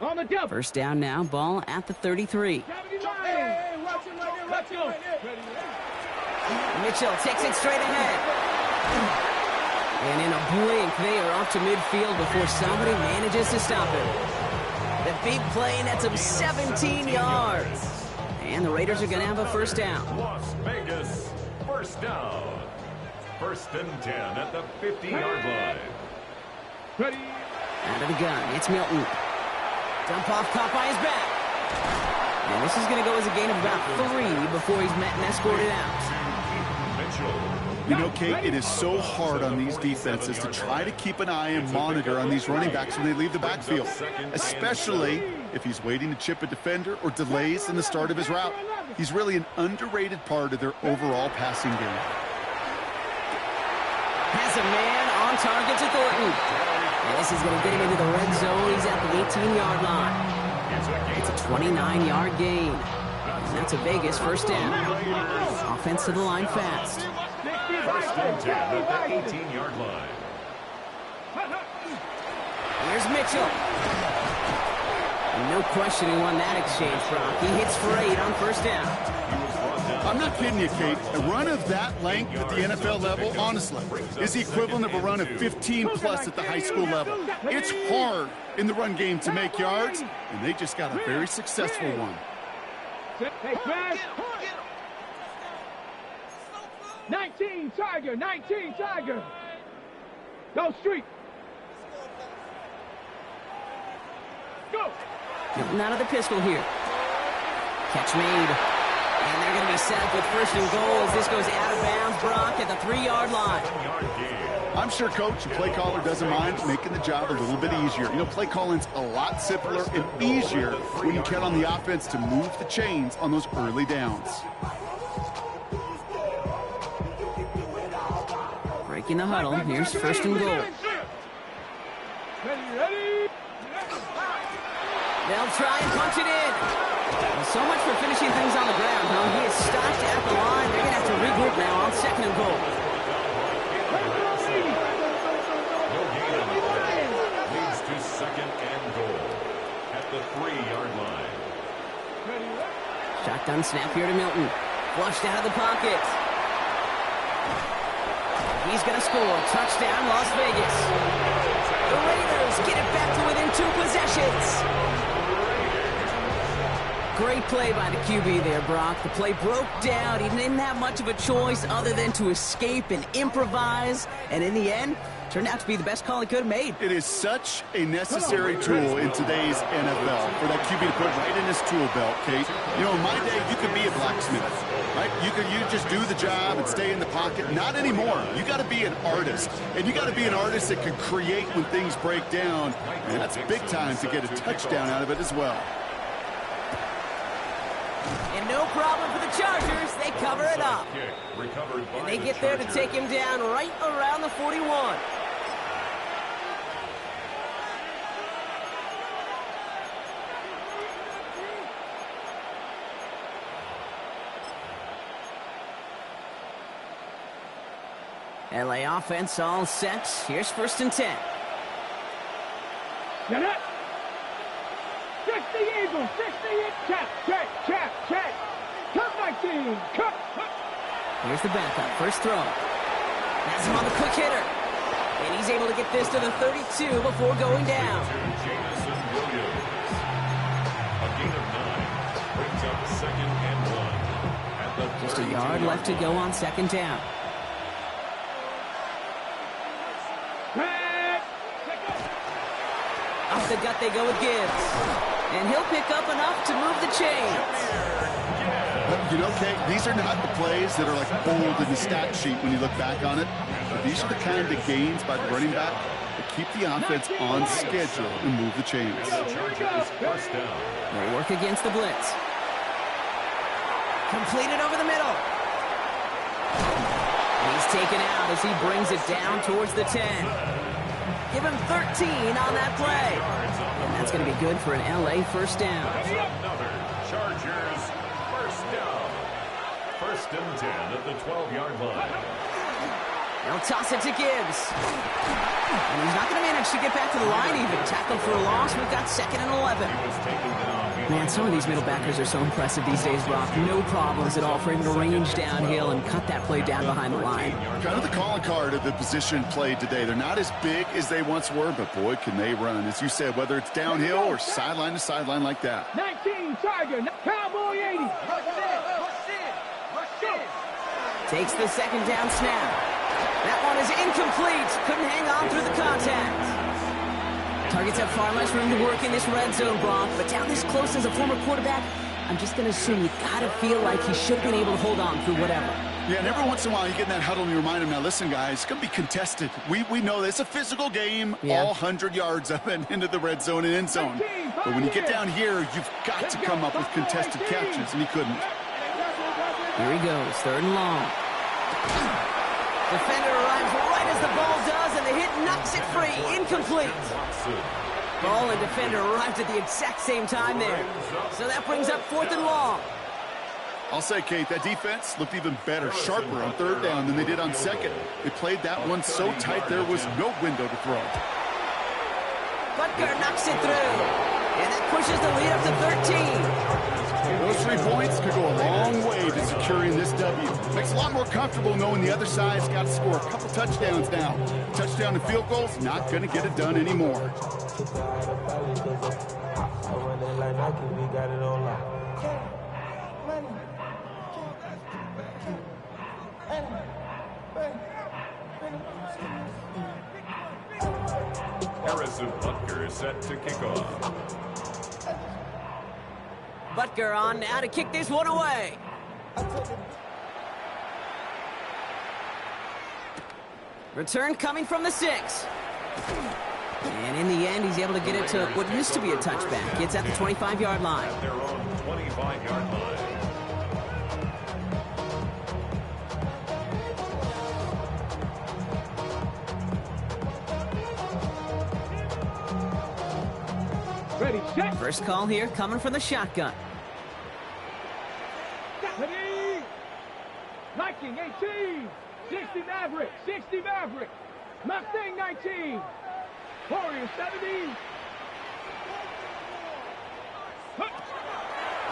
On the double. First down now, ball at the 33. Mitchell takes it straight ahead. And in a blink, they are off to midfield before somebody manages to stop him. The big play nets him 17 yards. And the Raiders are going to have a first down. Las Vegas, first down. First and 10 at the 50-yard line. Ready. Out of the gun, it's Milton. Dump off, caught by his back. And this is going to go as a gain of about 3 before he's met and escorted out. You know, Kate, it is so hard on these defenses to try to keep an eye and monitor on these running backs when they leave the backfield, especially if he's waiting to chip a defender or delays in the start of his route. He's really an underrated part of their overall passing game. Has a man on target to Thornton. And this is going to get him into the red zone. He's at the 18-yard line. It's a 29-yard gain. And that's a Vegas first down. Offense to the line fast. First and 10 at the 18-yard line. Here's Mitchell. No question he won that exchange, Brock. He hits for 8 on first down. I'm not kidding you, Kate. A run of that length at the NFL level, honestly, is the equivalent of a run of 15-plus at the high school level. It's hard in the run game to make yards, and they just got a very successful one. Hey, fast. 19 Tiger, 19 Tiger. Go street. Go. Milton out of the pistol here. Catch made. And they're going to be set up with first and goal as this goes out of bounds, Brock, at the 3-yard line. I'm sure, Coach, the play caller doesn't mind making the job a little bit easier. You know, play calling's a lot simpler and easier when you count on the offense to move the chains on those early downs. Breaking the huddle. Here's first and goal. Ready. They'll try and punch it in. Well, so much for finishing things on the ground, huh? He is stopped at the line. They're going to have to regroup now on second and goal. No gain on the play. Leads to second and goal at the 3-yard line. Shotgun snap here to Milton. Flushed out of the pocket. He's going to score. Touchdown, Las Vegas. The Raiders get it back to within 2 possessions. Great play by the QB there, Brock. The play broke down. He didn't have much of a choice other than to escape and improvise. And in the end, turned out to be the best call he could have made. It is such a necessary tool in today's NFL for that QB to put right in his tool belt, Kate. You know, in my day, you could be a blacksmith, right? You just do the job and stay in the pocket. Not anymore. You got to be an artist, and you got to be an artist that can create when things break down. And that's big time to get a touchdown out of it as well. And no problem for the Chargers. They cover it up. And they get there to take him down right around the 41. LA offense all set. Here's first and 10. Get it. 60 Eagles, 60 check. Cut 19, cut. Here's the backup, first throw. Has him on the quick hitter. And he's able to get this to the 32 before going down. Jamison Williams. A gain of 9. Brings up second and 1. At the Just a yard left to go on second down. Off the gut they go with Gibbs. And he'll pick up enough to move the chains. You know, Kate, these are not the plays that are like bold in the stat sheet when you look back on it. But these are the kind of gains by the running back that keep the offense on schedule and move the chains. They work against the blitz. Completed over the middle. He's taken out as he brings it down towards the 10. Give him 13 on that play. And that's going to be good for an LA first down. Another Chargers first down. First and 10 at the 12-yard line. They'll toss it to Gibbs. And he's not going to manage to get back to the line even. Tackled for a loss. We've got 2nd and 11. Man, some of these middle backers are so impressive these days, Brock. No problems at all for him to range downhill and cut that play down behind the line. Kind of the calling card of the position played today. They're not as big as they once were, but boy, can they run. As you said, whether it's downhill or sideline to sideline like that. 19, Tiger, Cowboy 80. Takes the 2nd down snap. That one is incomplete. Couldn't hang on through the contact. Targets have far less room to work in this red zone, Brock. But down this close as a former quarterback, I'm just going to assume you got to feel like he should have been able to hold on through whatever. Yeah, and every once in a while you get in that huddle and you remind him, now listen, guys, it's going to be contested. We know this. It's a physical game, all 100 yards of it into the red zone and end zone. But when you get down here, you've got to come up with contested catches, and he couldn't. Here he goes, 3rd and long. Defender arrives right as the ball does, and the hit knocks it free. Incomplete. Ball and defender arrived at the exact same time there. So that brings up 4th and long. I'll say, Kate, that defense looked even better, sharper on 3rd down than they did on 2nd. They played that one so tight there was no window to throw. Butker knocks it through, and that pushes the lead up to 13. Those 3 points could go a long way to securing this W. Makes it a lot more comfortable knowing the other side's got to score a couple touchdowns now. Touchdown and field goals, not going to get it done anymore. Harrison Butker is set to kick off. Butker on now to kick this one away. Return coming from the 6. And in the end, he's able to get it to what used to be a touchback. It's at the 25-yard line. At their own 25-yard line. Ready, set. First call here coming from the shotgun. Ready. Viking 18. 60 Maverick. 60 Maverick. Mustang 19. Warrior 70.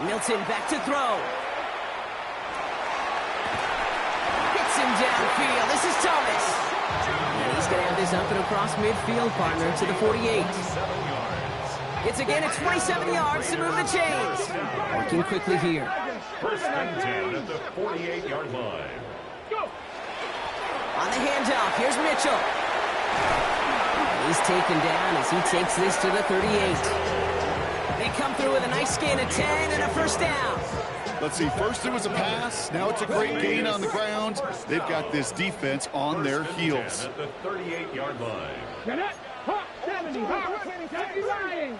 Milton back to throw. Hits him downfield. This is Thomas. And he's going to have this up and across midfield, partner, to the 48. It's again at 27 yards to move the chains. Working quickly here. First and 10 at the 48-yard line. On the handoff, here's Mitchell. He's taken down as he takes this to the 38. They come through with a nice gain of 10 and a first down. Let's see, first it was a pass, now it's a great gain on the ground. They've got this defense on their heels. At the 38-yard line. Get it. Hawk 70. Hawk 70 lying.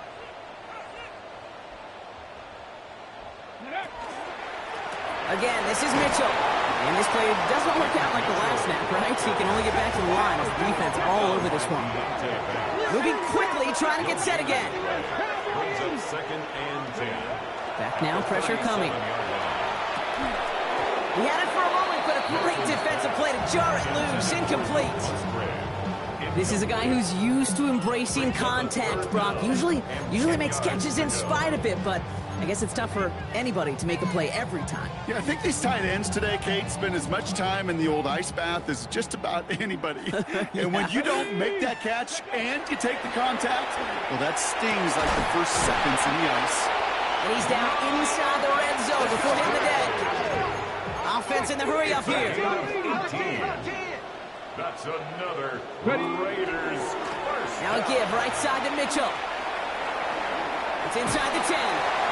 Again, this is Mitchell. And this play doesn't work out like the last snap, right? So he can only get back to the line as the defense all over this one. Moving quickly, trying to get set again. Brings up 2nd and 10. Back now, pressure coming. He had it for a moment, but a great defensive play to jar it loose. Incomplete. This is a guy who's used to embracing contact, Brock. Usually makes catches in spite of it, but I guess it's tough for anybody to make a play every time. Yeah, I think these tight ends today, Kate, spend as much time in the old ice bath as just about anybody. And when you don't make that catch and you take the contact, well, that stings like the first seconds in the ice. And he's down inside the red zone before hitting the deck. Offense in the hurry up here. That's another Raiders first. Now a give right side to Mitchell. It's inside the 10.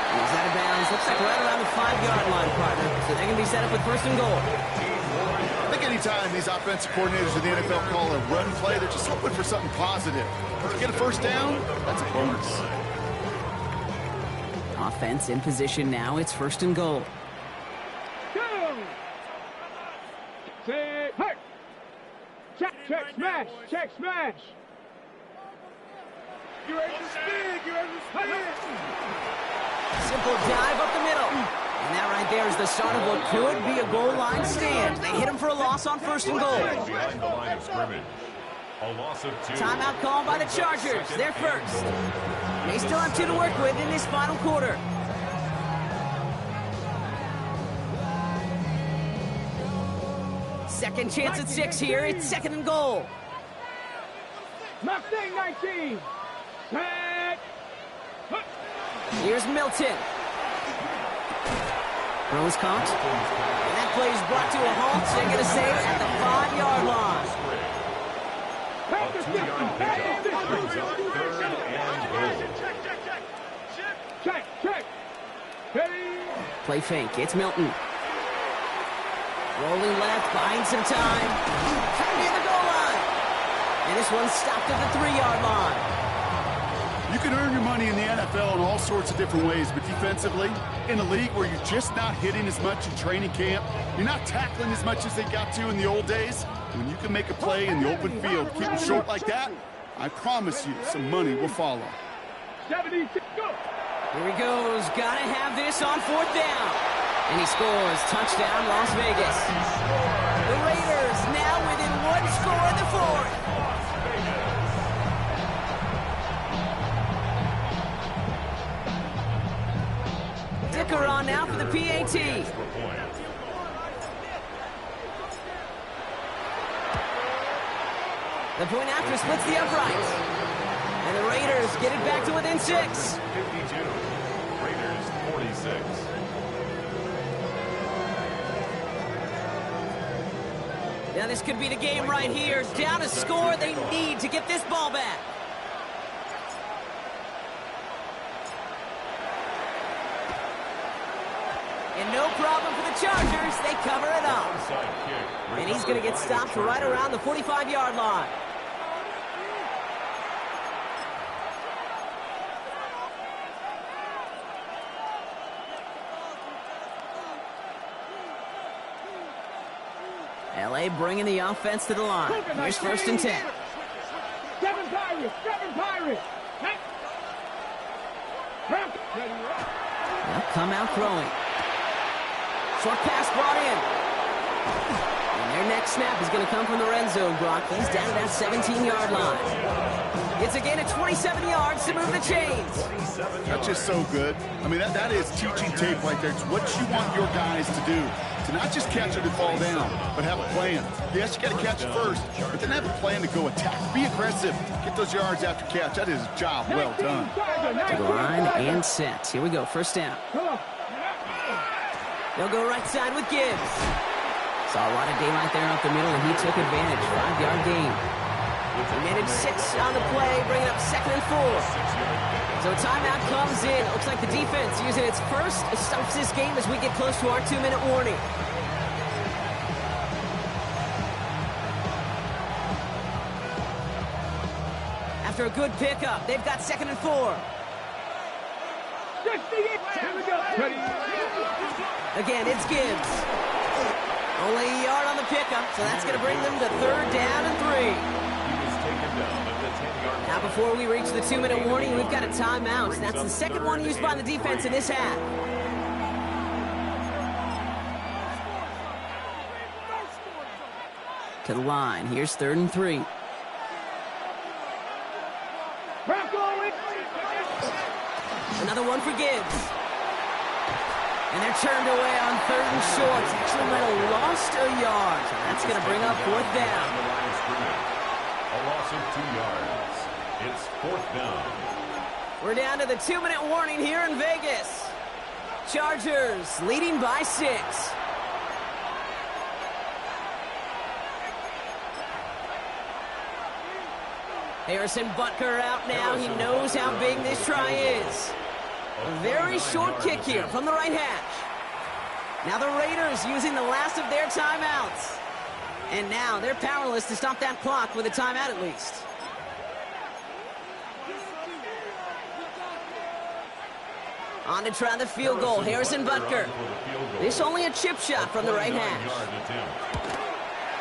He's out of bounds. Looks like right around the 5-yard line, partner. So they're going to be set up with 1st and goal. I think anytime these offensive coordinators in the NFL call a run play, they're just hoping for something positive. If you get a first down, that's a bonus. Offense in position now. It's 1st and goal. Go. Say, hey. Check, smash. Check, smash. You ready to spin? You ready to spin? Simple dive up the middle. And that right there is the start of what could be a goal line stand. They hit him for a loss on 1st and goal. Behind the line of scrimmage. A loss of 2. Timeout called by the Chargers. They're first. They still have 2 to work with in this final quarter. Second chance at 6 here. It's 2nd and goal. Mustang 19. Set. Here's Milton. Throws caught. And that play is brought to a halt. So they're going to save at the 5-yard line. A 2-yard pickup brings up 3rd and goal. Check. Ready. Play fake. It's Milton. Rolling left, buying some time. Trying near the goal line. And this one's stopped at the 3-yard line. You can earn your money in the NFL in all sorts of different ways, but defensively, in a league where you're just not hitting as much in training camp, you're not tackling as much as they got to in the old days, when you can make a play in the open field, keep it short like that, I promise you some money will follow. 76, go. Here he goes. Gotta have this on 4th down. And he scores. Touchdown, Las Vegas. The Raiders now within 1 score in the 4th. Dicker on now for the PAT. The point after splits the uprights. And the Raiders get it back to within 6. 52. Raiders 46. Now this could be the game right here. Down a score. They need to get this ball back. And no problem for the Chargers. They cover it up. And he's going to get stopped right around the 45-yard line. LA bringing the offense to the line. Here's 1st and 10. 7 Pirates. They'll come out throwing. Short pass brought in. And their next snap is going to come from the red zone, Brock. He's down to that 17-yard line. It's a gain of 27 yards to move the chains. That's just so good. I mean, that is teaching tape right there. It's what you want your guys to do. To not just catch it and fall down, but have a plan. Yes, you got to catch it first, but then have a plan to go attack. Be aggressive. Get those yards after catch. That is a job well done. To the line and set. Here we go. 1st down. They'll go right side with Gibbs. Saw a lot of daylight there up the middle, and he took advantage. 5-yard gain. He managed 6 on the play, bringing up 2nd and 4. So timeout comes in. Looks like the defense using its first stops this game as we get close to our 2-minute warning. After a good pickup, they've got 2nd and 4. Again, it's Gibbs. Only a yard on the pickup, so that's going to bring them to 3rd down and 3. Now, before we reach the 2-minute warning, we've got a timeout. That's the 2nd one used by the defense in this half. To the line. Here's 3rd and 3. Another one for Gibbs. And they're turned away on 3rd and short. Actually might have lost a yard. So that's going to bring up 4th down. A loss of 2 yards. It's 4th down. We're down to the 2-minute warning here in Vegas. Chargers leading by 6. Harrison Butker out now. He knows how big this try is. A very short kick here from the right hash. Now the Raiders using the last of their timeouts. And now they're powerless to stop that clock with a timeout at least. On to try the field goal, Harrison Butker. This only a chip shot from the right hash.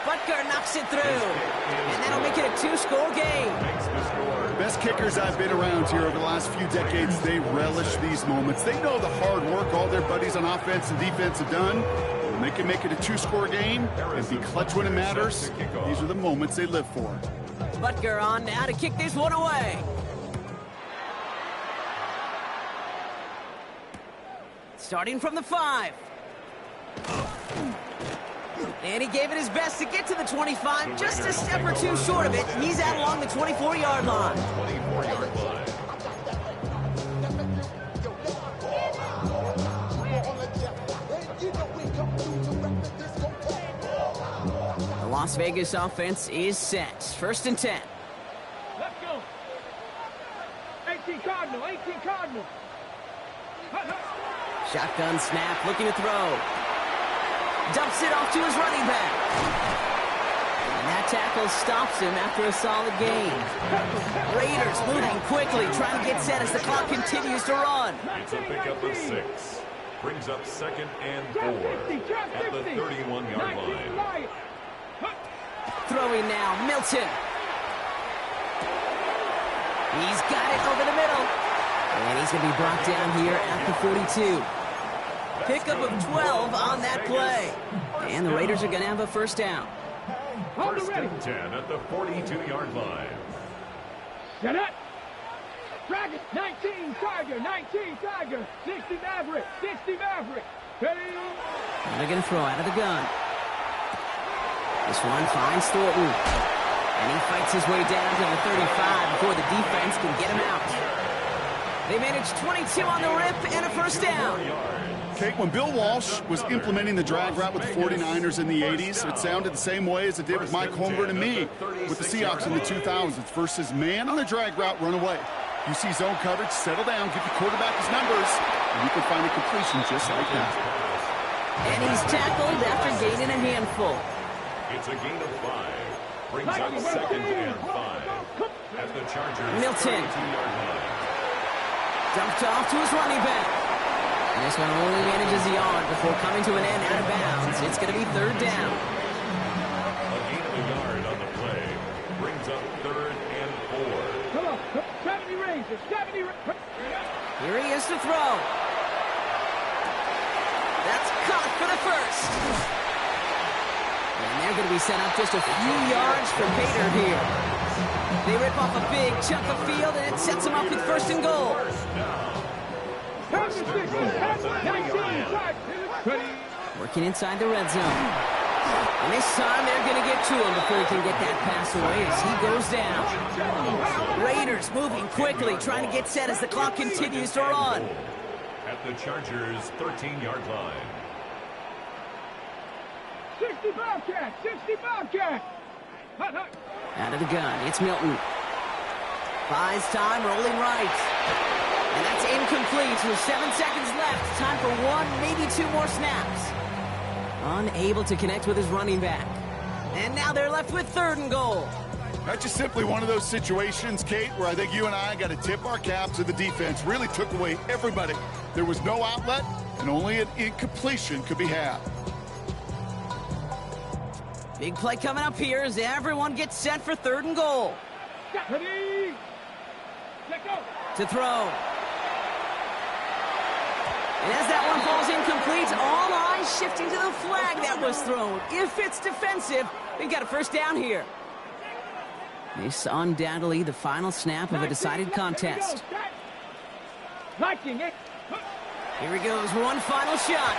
Butker kicker knocks it through. And that'll make it a 2-score game. Best kickers I've been around here over the last few decades, they relish these moments. They know the hard work all their buddies on offense and defense have done. When they can make it a 2-score game and be clutch when it matters, these are the moments they live for. Butker on now to kick this one away. Starting from the 5. And he gave it his best to get to the 25, just a step or two short of it. He's out along the 24-yard line. 24-yard line. The Las Vegas offense is set. 1st and 10. Let's go. 18 Cardinal, 18 Cardinal. Shotgun snap, looking to throw. Dumps it off to his running back. And that tackle stops him after a solid gain. Raiders moving quickly, trying to get set as the clock continues to run. It's a pickup of 6. Brings up 2nd and 4 at the 31-yard line. Throwing now, Milton. He's got it over the middle. And he's going to be brought down here at the 42. Pickup of 12 on that play. And the Raiders are going to have a 1st down. 1st and 10 at the 42-yard line. Set up. Dragon, 19 Tiger, 19 Tiger. 60 Maverick, 60 Maverick. Ready? And they're going to throw out of the gun. This one finds Thornton. And he fights his way down to the 35 before the defense can get him out. They managed 22 on the rip and a 1st down. Kate, when Bill Walsh was implementing the drag route with the 49ers in the 80s, it sounded the same way as it did with Mike Holmgren and me with the Seahawks in the 2000s versus man on the drag route, run away. You see zone coverage, settle down, give your quarterback his numbers, and you can find a completion just like that. And he's tackled after gaining a handful. It's a gain of 5. Brings up 2nd and 5 at the Chargers. Milton. 32-yard line. Dumped off to his running back. And this one only manages a yard before coming to an end out of bounds. It's going to be 3rd down. A gain of a yard on the play. Brings up 3rd and 4. Come on, 70 Rangers, 70 Rangers. Here he is to throw. That's caught for the 1st. And they're going to be set up just a few yards from Bader here. They rip off a big chunk of field, and it sets them up with 1st and goal. Working inside the red zone. And this time they're going to get to him before he can get that pass away as he goes down. Raiders moving quickly, trying to get set as the clock continues to run. At the Chargers' 13-yard line. 60 Bobcat, 60 Bobcat. Out of the gun, it's Milton. Buys time, rolling right. And that's incomplete with 7 seconds left. Time for 1, maybe 2 more snaps. Unable to connect with his running back. And now they're left with 3rd and goal. That's just simply one of those situations, Kate, where I think you and I got to tip our cap to the defense. Really took away everybody. There was no outlet, and only an incompletion could be had. Big play coming up here as everyone gets set for 3rd and goal. Ready? Let go. To throw. And as that one falls incomplete, all eyes shifting to the flag that was thrown. If it's defensive, we've got a 1st down here. This undoubtedly the final snap of a decided contest. Liking it. Here he goes, one final shot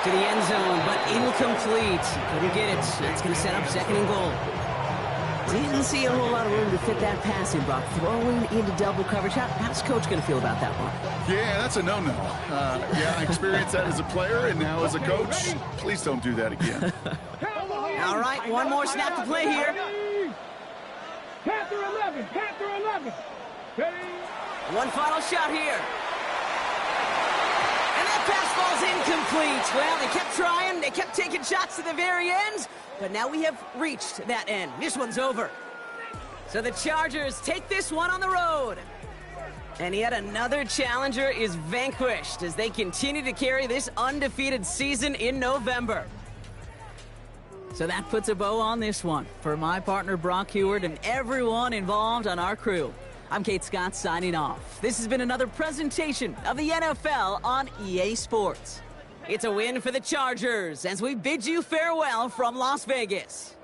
to the end zone, but incomplete. Couldn't get it. That's going to set up 2nd and goal. Didn't see a whole lot of room to fit that passing, Brock. Throwing into double coverage. How's Coach going to feel about that one? Yeah, that's a no-no. Yeah, I experienced that as a player and now as a coach. Please don't do that again. All right, one more snap to play here. Panther 11, Panther 11. Ready? One final shot here. And that pass falls incomplete. Well, they kept trying. They kept taking shots to the very end. But now we have reached that end. This one's over. So the Chargers take this one on the road. And yet another challenger is vanquished as they continue to carry this undefeated season in November. So that puts a bow on this one. For my partner Brock Heward and everyone involved on our crew, I'm Kate Scott signing off. This has been another presentation of the NFL on EA Sports. It's a win for the Chargers as we bid you farewell from Las Vegas.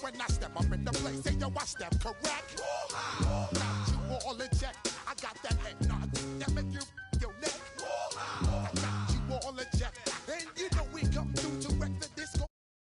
When I step up in the place, say yo, I step correct. Got you all in check.